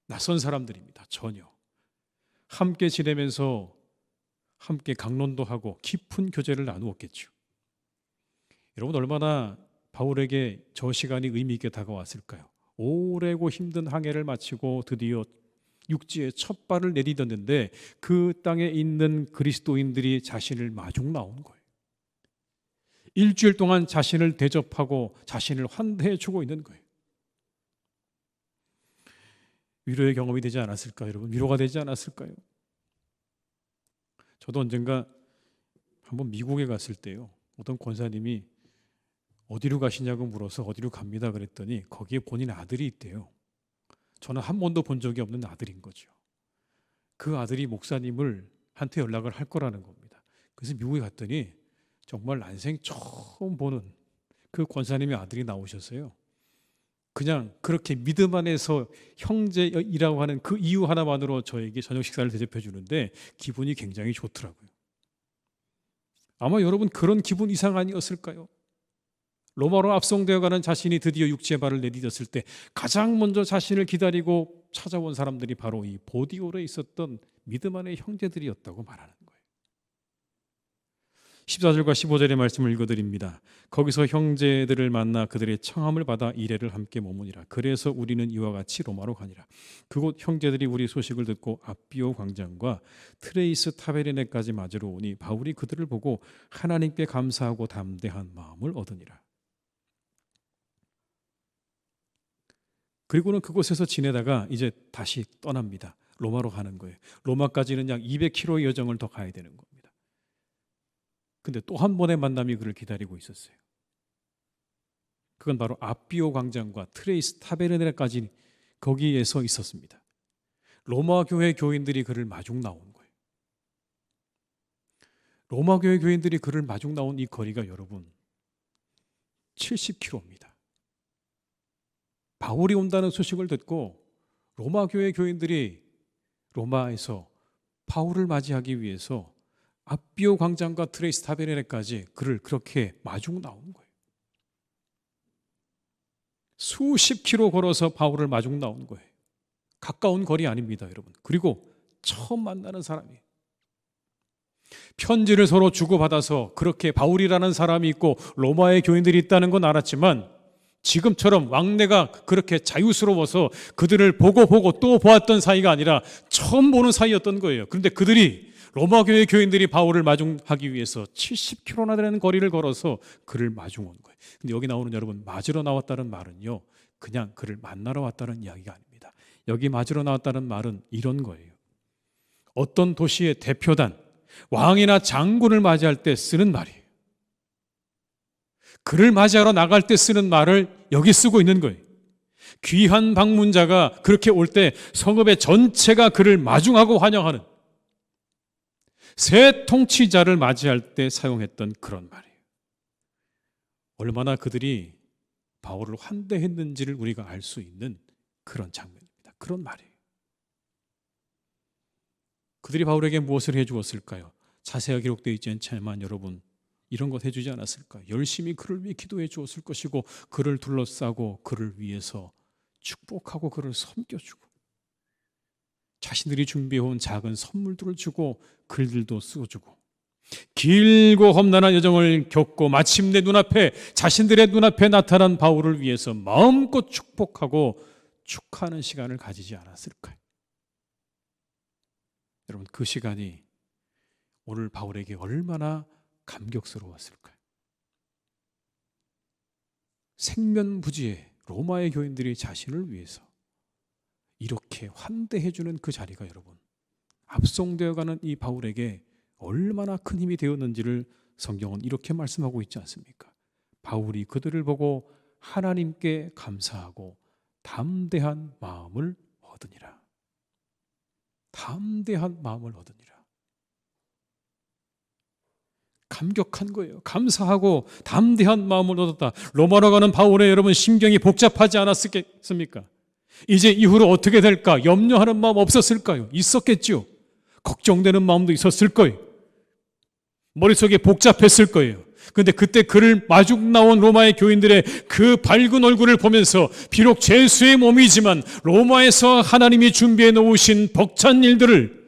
낯선 사람들입니다. 전혀 함께 지내면서 함께 강론도 하고 깊은 교제를 나누었겠죠. 여러분, 얼마나 바울에게 저 시간이 의미 있게 다가왔을까요? 오래고 힘든 항해를 마치고 드디어 육지에 첫 발을 내디뎠는데 그 땅에 있는 그리스도인들이 자신을 마중 나온 거예요. 일주일 동안 자신을 대접하고 자신을 환대해 주고 있는 거예요. 위로의 경험이 되지 않았을까요, 여러분? 위로가 되지 않았을까요? 저도 언젠가 한번 미국에 갔을 때요, 어떤 권사님이 어디로 가시냐고 물어서 어디로 갑니다 그랬더니 거기에 본인 아들이 있대요. 저는 한 번도 본 적이 없는 아들인 거죠. 그 아들이 목사님을 한테 연락을 할 거라는 겁니다. 그래서 미국에 갔더니 정말 난생 처음 보는 그 권사님의 아들이 나오셨어요. 그냥 그렇게 믿음 안에서 형제이라고 하는 그 이유 하나만으로 저에게 저녁 식사를 대접해 주는데 기분이 굉장히 좋더라고요. 아마 여러분 그런 기분 이상 아니었을까요? 로마로 압송되어가는 자신이 드디어 육지에 발을 내디뎠을 때 가장 먼저 자신을 기다리고 찾아온 사람들이 바로 이 보디올에 있었던 믿음 안의 형제들이었다고 말하는 거예요. 14절과 15절의 말씀을 읽어드립니다. 거기서 형제들을 만나 그들의 청함을 받아 이레를 함께 머무니라. 그래서 우리는 이와 같이 로마로 가니라. 그곳 형제들이 우리 소식을 듣고 아비오 광장과 트레이스 타베르네까지 맞으러 오니 바울이 그들을 보고 하나님께 감사하고 담대한 마음을 얻으니라. 그리고는 그곳에서 지내다가 이제 다시 떠납니다. 로마로 가는 거예요. 로마까지는 약 200km의 여정을 더 가야 되는 겁니다. 근데 또 한 번의 만남이 그를 기다리고 있었어요. 그건 바로 아비오 광장과 트레이스 타베르네까지 거기에서 있었습니다. 로마 교회 교인들이 그를 마중 나온 거예요. 로마 교회 교인들이 그를 마중 나온 이 거리가 여러분 70km입니다. 바울이 온다는 소식을 듣고 로마 교회 교인들이 로마에서 바울을 맞이하기 위해서 아비오 광장과 트레이스 타베르네까지 그를 그렇게 마중 나온 거예요. 수십 킬로 걸어서 바울을 마중 나온 거예요. 가까운 거리 아닙니다, 여러분. 그리고 처음 만나는 사람이에요. 편지를 서로 주고받아서 그렇게 바울이라는 사람이 있고 로마의 교인들이 있다는 건 알았지만 지금처럼 왕래가 그렇게 자유스러워서 그들을 보고 또 보았던 사이가 아니라 처음 보는 사이였던 거예요. 그런데 그들이 로마 교회 교인들이 바울을 마중하기 위해서 70km나 되는 거리를 걸어서 그를 마중 온 거예요. 근데 여기 나오는 여러분, 맞으러 나왔다는 말은요, 그냥 그를 만나러 왔다는 이야기가 아닙니다. 여기 맞으러 나왔다는 말은 이런 거예요. 어떤 도시의 대표단, 왕이나 장군을 맞이할 때 쓰는 말이에요. 그를 맞이하러 나갈 때 쓰는 말을 여기 쓰고 있는 거예요. 귀한 방문자가 그렇게 올 때 성읍의 전체가 그를 마중하고 환영하는, 새 통치자를 맞이할 때 사용했던 그런 말이에요. 얼마나 그들이 바울을 환대했는지를 우리가 알 수 있는 그런 장면입니다. 그런 말이에요. 그들이 바울에게 무엇을 해주었을까요? 자세하게 기록되어 있지 않지만 여러분, 이런 것 해주지 않았을까요? 열심히 그를 위해 기도해 주었을 것이고 그를 둘러싸고 그를 위해서 축복하고 그를 섬겨주고 자신들이 준비해온 작은 선물들을 주고 글들도 써주고 길고 험난한 여정을 겪고 마침내 자신들의 눈앞에 나타난 바울을 위해서 마음껏 축복하고 축하하는 시간을 가지지 않았을까요? 여러분, 그 시간이 오늘 바울에게 얼마나 감격스러웠을까요? 생면부지에 로마의 교인들이 자신을 위해서 이렇게 환대해주는 그 자리가 여러분, 압송되어가는 이 바울에게 얼마나 큰 힘이 되었는지를 성경은 이렇게 말씀하고 있지 않습니까? 바울이 그들을 보고 하나님께 감사하고 담대한 마음을 얻으니라. 담대한 마음을 얻으니라. 감격한 거예요. 감사하고 담대한 마음을 얻었다. 로마로 가는 바울의 여러분 심경이 복잡하지 않았겠습니까? 이제 이후로 어떻게 될까? 염려하는 마음 없었을까요? 있었겠죠. 걱정되는 마음도 있었을 거예요. 머릿속에 복잡했을 거예요. 그런데 그때 그를 마중 나온 로마의 교인들의 그 밝은 얼굴을 보면서 비록 죄수의 몸이지만 로마에서 하나님이 준비해 놓으신 벅찬 일들을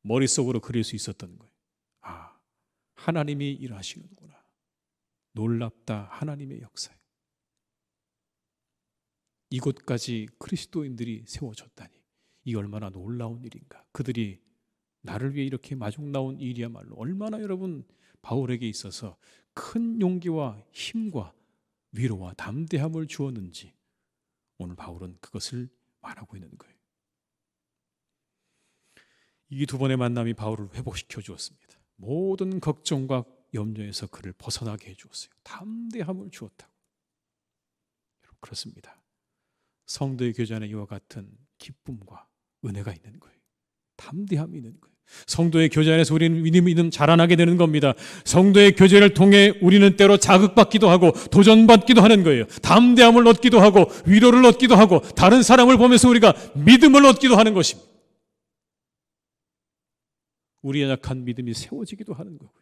머릿속으로 그릴 수 있었던 거예요. 아, 하나님이 일하시는구나. 놀랍다, 하나님의 역사에. 이곳까지 그리스도인들이 세워졌다니, 이 얼마나 놀라운 일인가. 그들이 나를 위해 이렇게 마중 나온 일이야말로 얼마나 여러분 바울에게 있어서 큰 용기와 힘과 위로와 담대함을 주었는지 오늘 바울은 그것을 말하고 있는 거예요. 이 두 번의 만남이 바울을 회복시켜 주었습니다. 모든 걱정과 염려에서 그를 벗어나게 해주었어요. 담대함을 주었다고. 여러분, 그렇습니다. 성도의 교제 안에 이와 같은 기쁨과 은혜가 있는 거예요. 담대함이 있는 거예요. 성도의 교제 안에서 우리는 믿음 자라나게 되는 겁니다. 성도의 교제를 통해 우리는 때로 자극받기도 하고 도전받기도 하는 거예요. 담대함을 얻기도 하고 위로를 얻기도 하고 다른 사람을 보면서 우리가 믿음을 얻기도 하는 것입니다. 우리의 약한 믿음이 세워지기도 하는 거고요.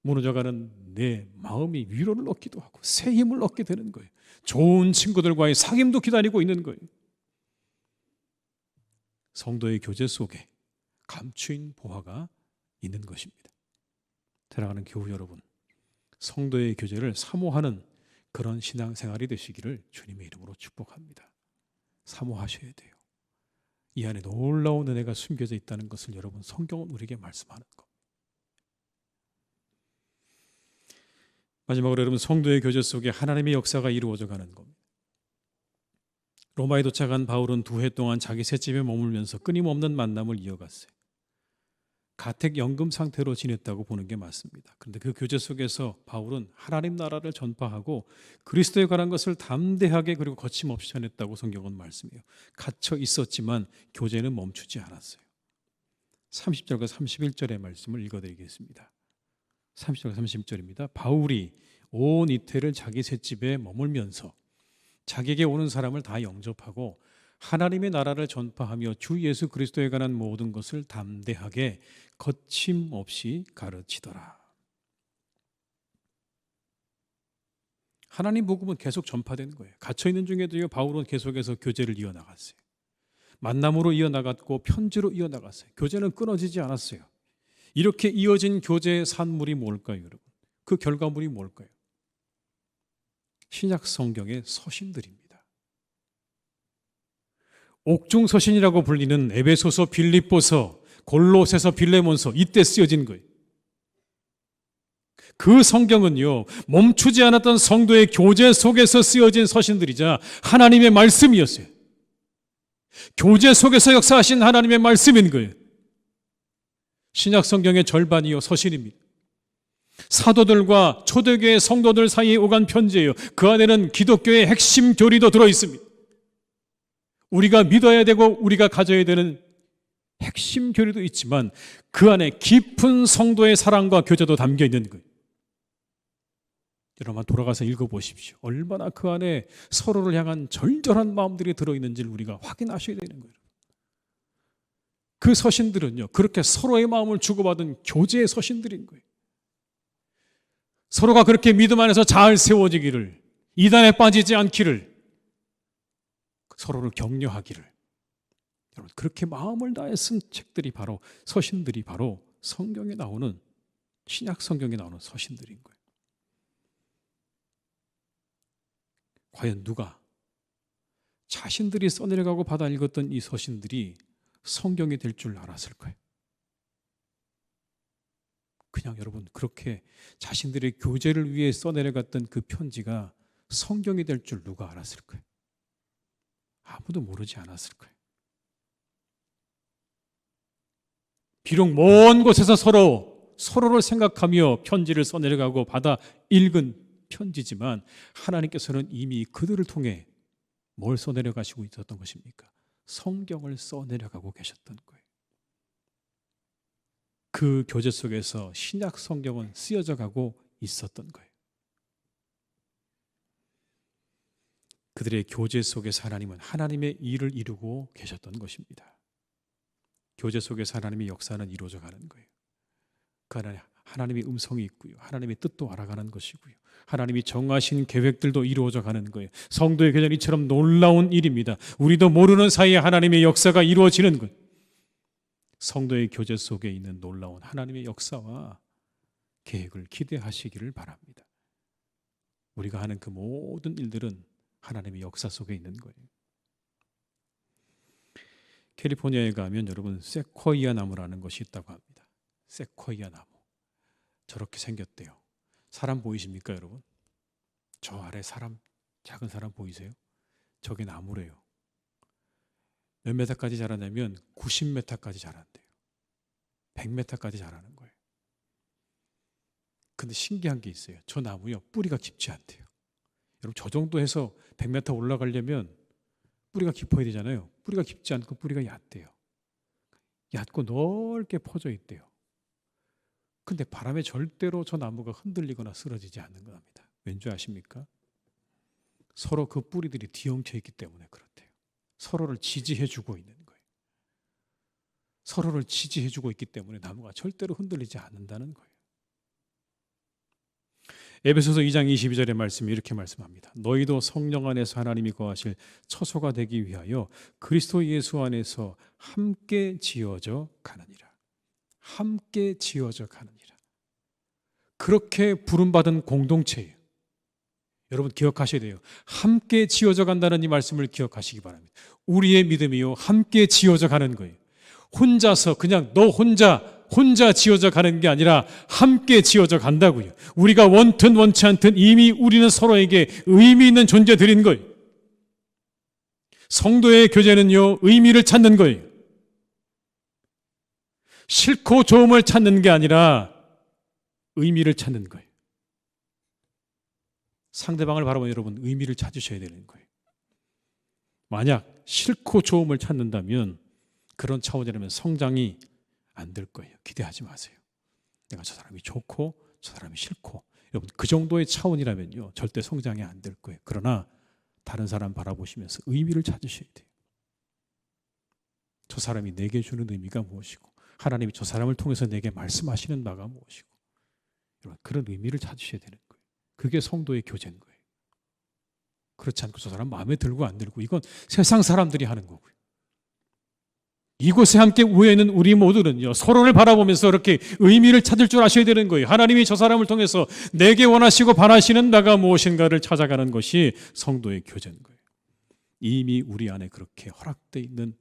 무너져가는 내 마음이 위로를 얻기도 하고 새 힘을 얻게 되는 거예요. 좋은 친구들과의 사귐도 기다리고 있는 거예요. 성도의 교제 속에 감추인 보화가 있는 것입니다. 사랑하는 교우 여러분, 성도의 교제를 사모하는 그런 신앙생활이 되시기를 주님의 이름으로 축복합니다. 사모하셔야 돼요. 이 안에 놀라운 은혜가 숨겨져 있다는 것을 여러분, 성경은 우리에게 말씀하는 것. 마지막으로 여러분, 성도의 교제 속에 하나님의 역사가 이루어져 가는 겁니다. 로마에 도착한 바울은 2해 동안 자기 셋집에 머물면서 끊임없는 만남을 이어갔어요. 가택연금 상태로 지냈다고 보는 게 맞습니다. 그런데 그 교제 속에서 바울은 하나님 나라를 전파하고 그리스도에 관한 것을 담대하게 그리고 거침없이 전했다고 성경은 말씀해요. 갇혀 있었지만 교제는 멈추지 않았어요. 30절과 31절의 말씀을 읽어드리겠습니다. 30절과 30절입니다. 바울이 온 이태를 자기 셋집에 머물면서 자기에게 오는 사람을 다 영접하고 하나님의 나라를 전파하며 주 예수 그리스도에 관한 모든 것을 담대하게 거침없이 가르치더라. 하나님 복음은 계속 전파되는 거예요. 갇혀있는 중에도 바울은 계속해서 교제를 이어나갔어요. 만남으로 이어나갔고 편지로 이어나갔어요. 교제는 끊어지지 않았어요. 이렇게 이어진 교제의 산물이 뭘까요, 여러분? 그 결과물이 뭘까요? 신약 성경의 서신들입니다. 옥중서신이라고 불리는 에베소서, 빌립보서, 골로새서, 빌레몬서, 이때 쓰여진 거예요. 그 성경은요, 멈추지 않았던 성도의 교제 속에서 쓰여진 서신들이자 하나님의 말씀이었어요. 교제 속에서 역사하신 하나님의 말씀인 거예요. 신약 성경의 절반이요 서신입니다. 사도들과 초대교회 성도들 사이에 오간 편지예요. 그 안에는 기독교의 핵심 교리도 들어있습니다. 우리가 믿어야 되고 우리가 가져야 되는 핵심 교리도 있지만 그 안에 깊은 성도의 사랑과 교제도 담겨 있는 거예요. 여러분 돌아가서 읽어보십시오. 얼마나 그 안에 서로를 향한 절절한 마음들이 들어있는지를 우리가 확인하셔야 되는 거예요. 그 서신들은요, 그렇게 서로의 마음을 주고받은 교제의 서신들인 거예요. 서로가 그렇게 믿음 안에서 잘 세워지기를, 이단에 빠지지 않기를, 서로를 격려하기를, 여러분 그렇게 마음을 다해 쓴 책들이 바로, 서신들이 바로 성경에 나오는, 신약 성경에 나오는 서신들인 거예요. 과연 누가 자신들이 써내려가고 받아 읽었던 이 서신들이 성경이 될 줄 알았을까요? 그냥 여러분 그렇게 자신들의 교제를 위해 써내려갔던 그 편지가 성경이 될 줄 누가 알았을까요? 아무도 모르지 않았을까요? 비록 먼 곳에서 서로를 생각하며 편지를 써내려가고 받아 읽은 편지지만 하나님께서는 이미 그들을 통해 뭘 써내려가시고 있었던 것입니까? 성경을 써내려가고 계셨던 거예요. 그 교제 속에서 신약 성경은 쓰여져 가고 있었던 거예요. 그들의 교제 속에서 하나님은 하나님의 일을 이루고 계셨던 것입니다. 교제 속에서 하나님의 역사는 이루어져 가는 거예요. 그 안에 하나님의 음성이 있고요, 하나님의 뜻도 알아가는 것이고요, 하나님이 정하신 계획들도 이루어져 가는 거예요. 성도의 교제는 이처럼 놀라운 일입니다. 우리도 모르는 사이에 하나님의 역사가 이루어지는 것. 성도의 교제 속에 있는 놀라운 하나님의 역사와 계획을 기대하시기를 바랍니다. 우리가 하는 그 모든 일들은 하나님의 역사 속에 있는 거예요. 캘리포니아에 가면 여러분 세코이아 나무라는 것이 있다고 합니다. 세코이아 나무. 저렇게 생겼대요. 사람 보이십니까, 여러분? 저 아래 사람, 작은 사람 보이세요? 저게 나무래요. 몇 메타까지 자라냐면 90m까지 자란대요. 100m까지 자라는 거예요. 근데 신기한 게 있어요. 저 나무요, 뿌리가 깊지 않대요. 여러분, 저 정도 해서 100m 올라가려면 뿌리가 깊어야 되잖아요. 뿌리가 깊지 않고 뿌리가 얕대요. 얕고 넓게 퍼져 있대요. 근데 바람에 절대로 저 나무가 흔들리거나 쓰러지지 않는 겁니다. 왠지 아십니까? 서로 그 뿌리들이 뒤엉켜 있기 때문에 그렇대요. 서로를 지지해주고 있는 거예요. 서로를 지지해주고 있기 때문에 나무가 절대로 흔들리지 않는다는 거예요. 에베소서 2장 22절의 말씀이 이렇게 말씀합니다. 너희도 성령 안에서 하나님이 거하실 처소가 되기 위하여 그리스도 예수 안에서 함께 지어져 가느니라. 함께 지어져 가느니라. 그렇게 부름받은 공동체예요. 여러분 기억하셔야 돼요. 함께 지어져 간다는 이 말씀을 기억하시기 바랍니다. 우리의 믿음이요, 함께 지어져 가는 거예요. 혼자서 그냥 너 혼자 지어져 가는 게 아니라 함께 지어져 간다고요. 우리가 원튼 원치 않든 이미 우리는 서로에게 의미 있는 존재들인 거예요. 성도의 교제는요, 의미를 찾는 거예요. 싫고 좋음을 찾는 게 아니라 의미를 찾는 거예요. 상대방을 바라보면 여러분 의미를 찾으셔야 되는 거예요. 만약 싫고 좋음을 찾는다면 그런 차원이라면 성장이 안 될 거예요. 기대하지 마세요. 내가 저 사람이 좋고 저 사람이 싫고, 여러분 그 정도의 차원이라면요 절대 성장이 안 될 거예요. 그러나 다른 사람 바라보시면서 의미를 찾으셔야 돼요. 저 사람이 내게 주는 의미가 무엇이고 하나님이 저 사람을 통해서 내게 말씀하시는 바가 무엇이고, 여러분 그런 의미를 찾으셔야 되는 거예요. 그게 성도의 교제인 거예요. 그렇지 않고 저 사람 마음에 들고 안 들고 이건 세상 사람들이 하는 거고요. 이곳에 함께 모여 있는 우리 모두는요 서로를 바라보면서 이렇게 의미를 찾을 줄 아셔야 되는 거예요. 하나님이 저 사람을 통해서 내게 원하시고 바라시는 바가 무엇인가를 찾아가는 것이 성도의 교제인 거예요. 이미 우리 안에 그렇게 허락되어 있는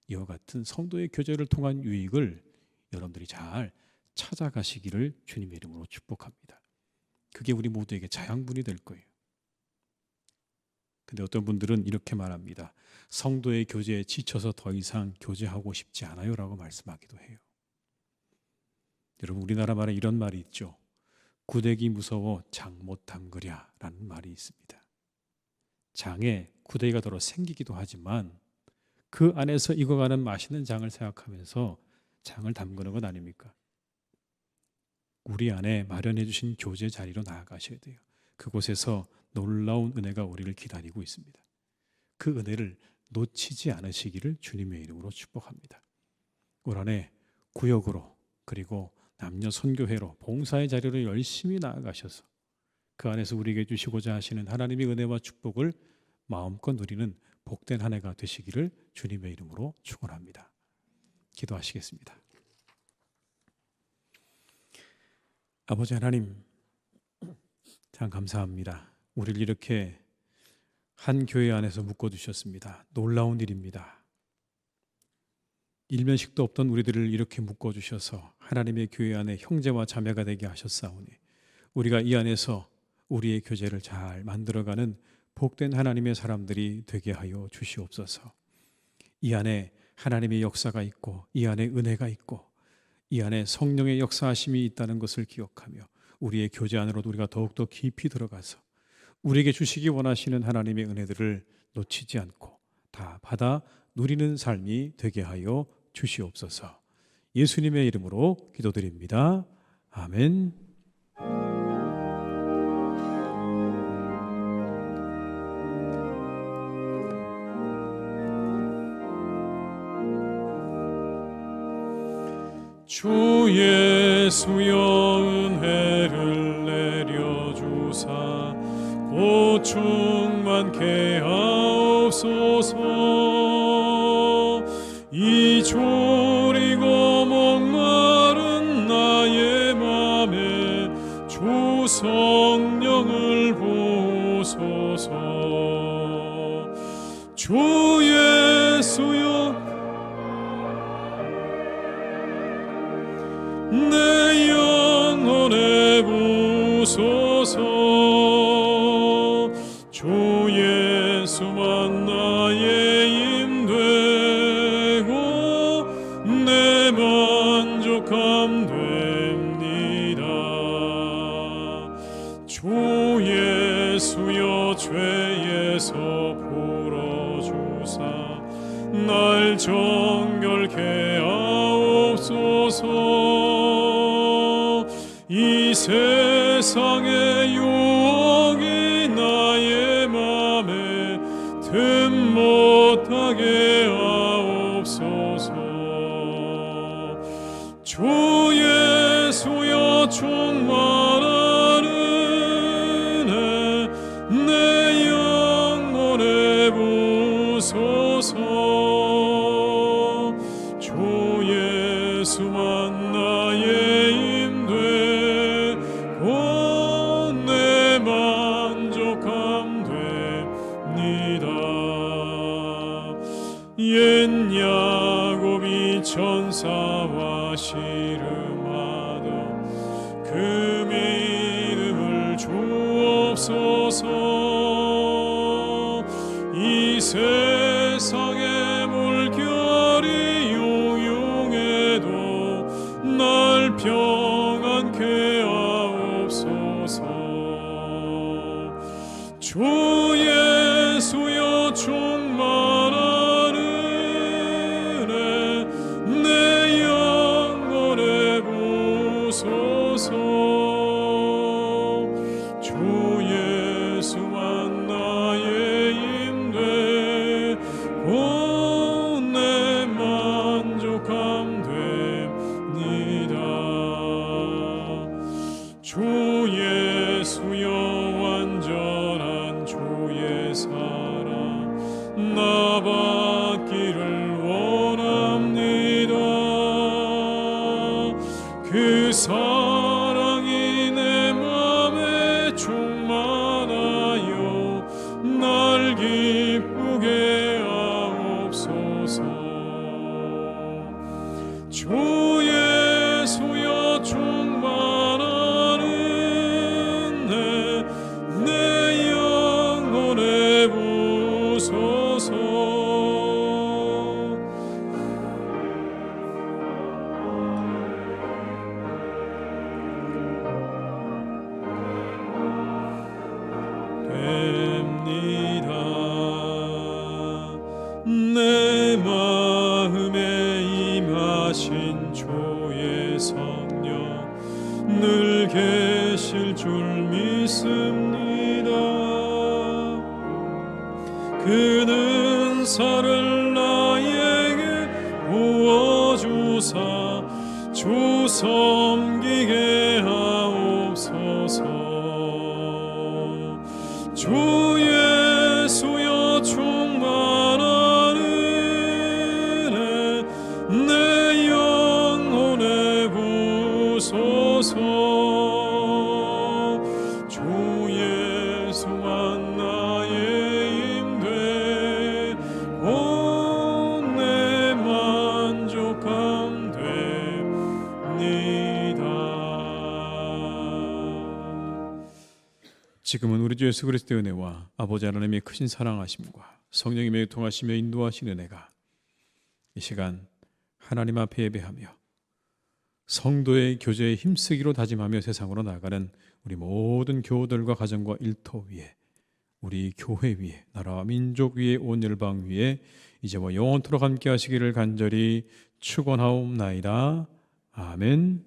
이와 같은 성도의 교제를 통한 유익을 여러분들이 잘 찾아가시기를 주님의 이름으로 축복합니다. 그게 우리 모두에게 자양분이 될 거예요. 근데 어떤 분들은 이렇게 말합니다. 성도의 교제에 지쳐서 더 이상 교제하고 싶지 않아요 라고 말씀하기도 해요. 여러분 우리나라 말에 이런 말이 있죠. 구데기 무서워 장 못 담그랴 라는 말이 있습니다. 장에 구데기가 더러 생기기도 하지만 그 안에서 익어가는 맛있는 장을 생각하면서 장을 담그는 것 아닙니까? 우리 안에 마련해 주신 교제 자리로 나아가셔야 돼요. 그곳에서 놀라운 은혜가 우리를 기다리고 있습니다. 그 은혜를 놓치지 않으시기를 주님의 이름으로 축복합니다. 올 한해 구역으로 그리고 남녀 선교회로 봉사의 자리로 열심히 나아가셔서 그 안에서 우리에게 주시고자 하시는 하나님의 은혜와 축복을 마음껏 누리는 복된 한 해가 되시기를 주님의 이름으로 축원합니다. 기도하시겠습니다. 아버지 하나님, 참 감사합니다. 우리를 이렇게 한 교회 안에서 묶어주셨습니다. 놀라운 일입니다. 일면식도 없던 우리들을 이렇게 묶어주셔서 하나님의 교회 안에 형제와 자매가 되게 하셨사오니 우리가 이 안에서 우리의 교제를 잘 만들어가는 복된 하나님의 사람들이 되게 하여 주시옵소서. 이 안에 하나님의 역사가 있고 이 안에 은혜가 있고 이 안에 성령의 역사하심이 있다는 것을 기억하며 우리의 교제 안으로도 우리가 더욱더 깊이 들어가서 우리에게 주시기 원하시는 하나님의 은혜들을 놓치지 않고 다 받아 누리는 삶이 되게 하여 주시옵소서. 예수님의 이름으로 기도드립니다. 아멘. 주 예수여 은혜를 내려주사 곧 충만케 하옵소서. 이 졸이고 주 예수여 내 영혼에 부소서. 주 예수만 나의 힘되고 내 만족함 됩니다. 주 예수여 죄에서 풀어주사 날 정결케 하옵소서. 이 세상의 유혹이 나의 맘에 틈 못하게 하옵소서. 주 예수여 충만한 은혜 내 영혼에 부소서. 주 예수만 나의 힘되고 내 만족함 됩니다. 옛 야곱이 천사와 씨름하던 그 믿음을 주옵소서. 이 세상의 물결이 용용해도 날 평안케 하옵소서. 주 예수여 충만한 은혜 내 영혼에 부소서. 주 예수만 나의 힘되고 내 만족함 됩니다. 주 예수여 완전한 주의 사랑 나 받기를 원합니다. 그 사랑이 내 맘에 충만하여 날 기쁘게 하옵소서. 주 예수여 충만한 은혜 내 영혼에 부소서. 됩니다. 내 마음에 임하신 주의 성령 늘 계실 줄 믿습니다. 그는 살을 나에게 부어주사 주 섬기게 하옵소서. 주 예수여 충만한 은혜 내 영혼에 부소서. 주 예수만 나의 힘되고 내 만족함 됩니다. 지금은 우리 주 예수 그리스도의 은혜와 아버지 하나님의 크신 사랑하심과 성령님의 통하시며 인도하시는 은혜가 이 시간 하나님 앞에 예배하며 성도의 교제에 힘쓰기로 다짐하며 세상으로 나아가는 우리 모든 교우들과 가정과 일터 위에, 우리 교회 위에, 나라와 민족 위에, 온 열방 위에 이제와 영원토록 함께 하시기를 간절히 축원하옵나이다. 아멘.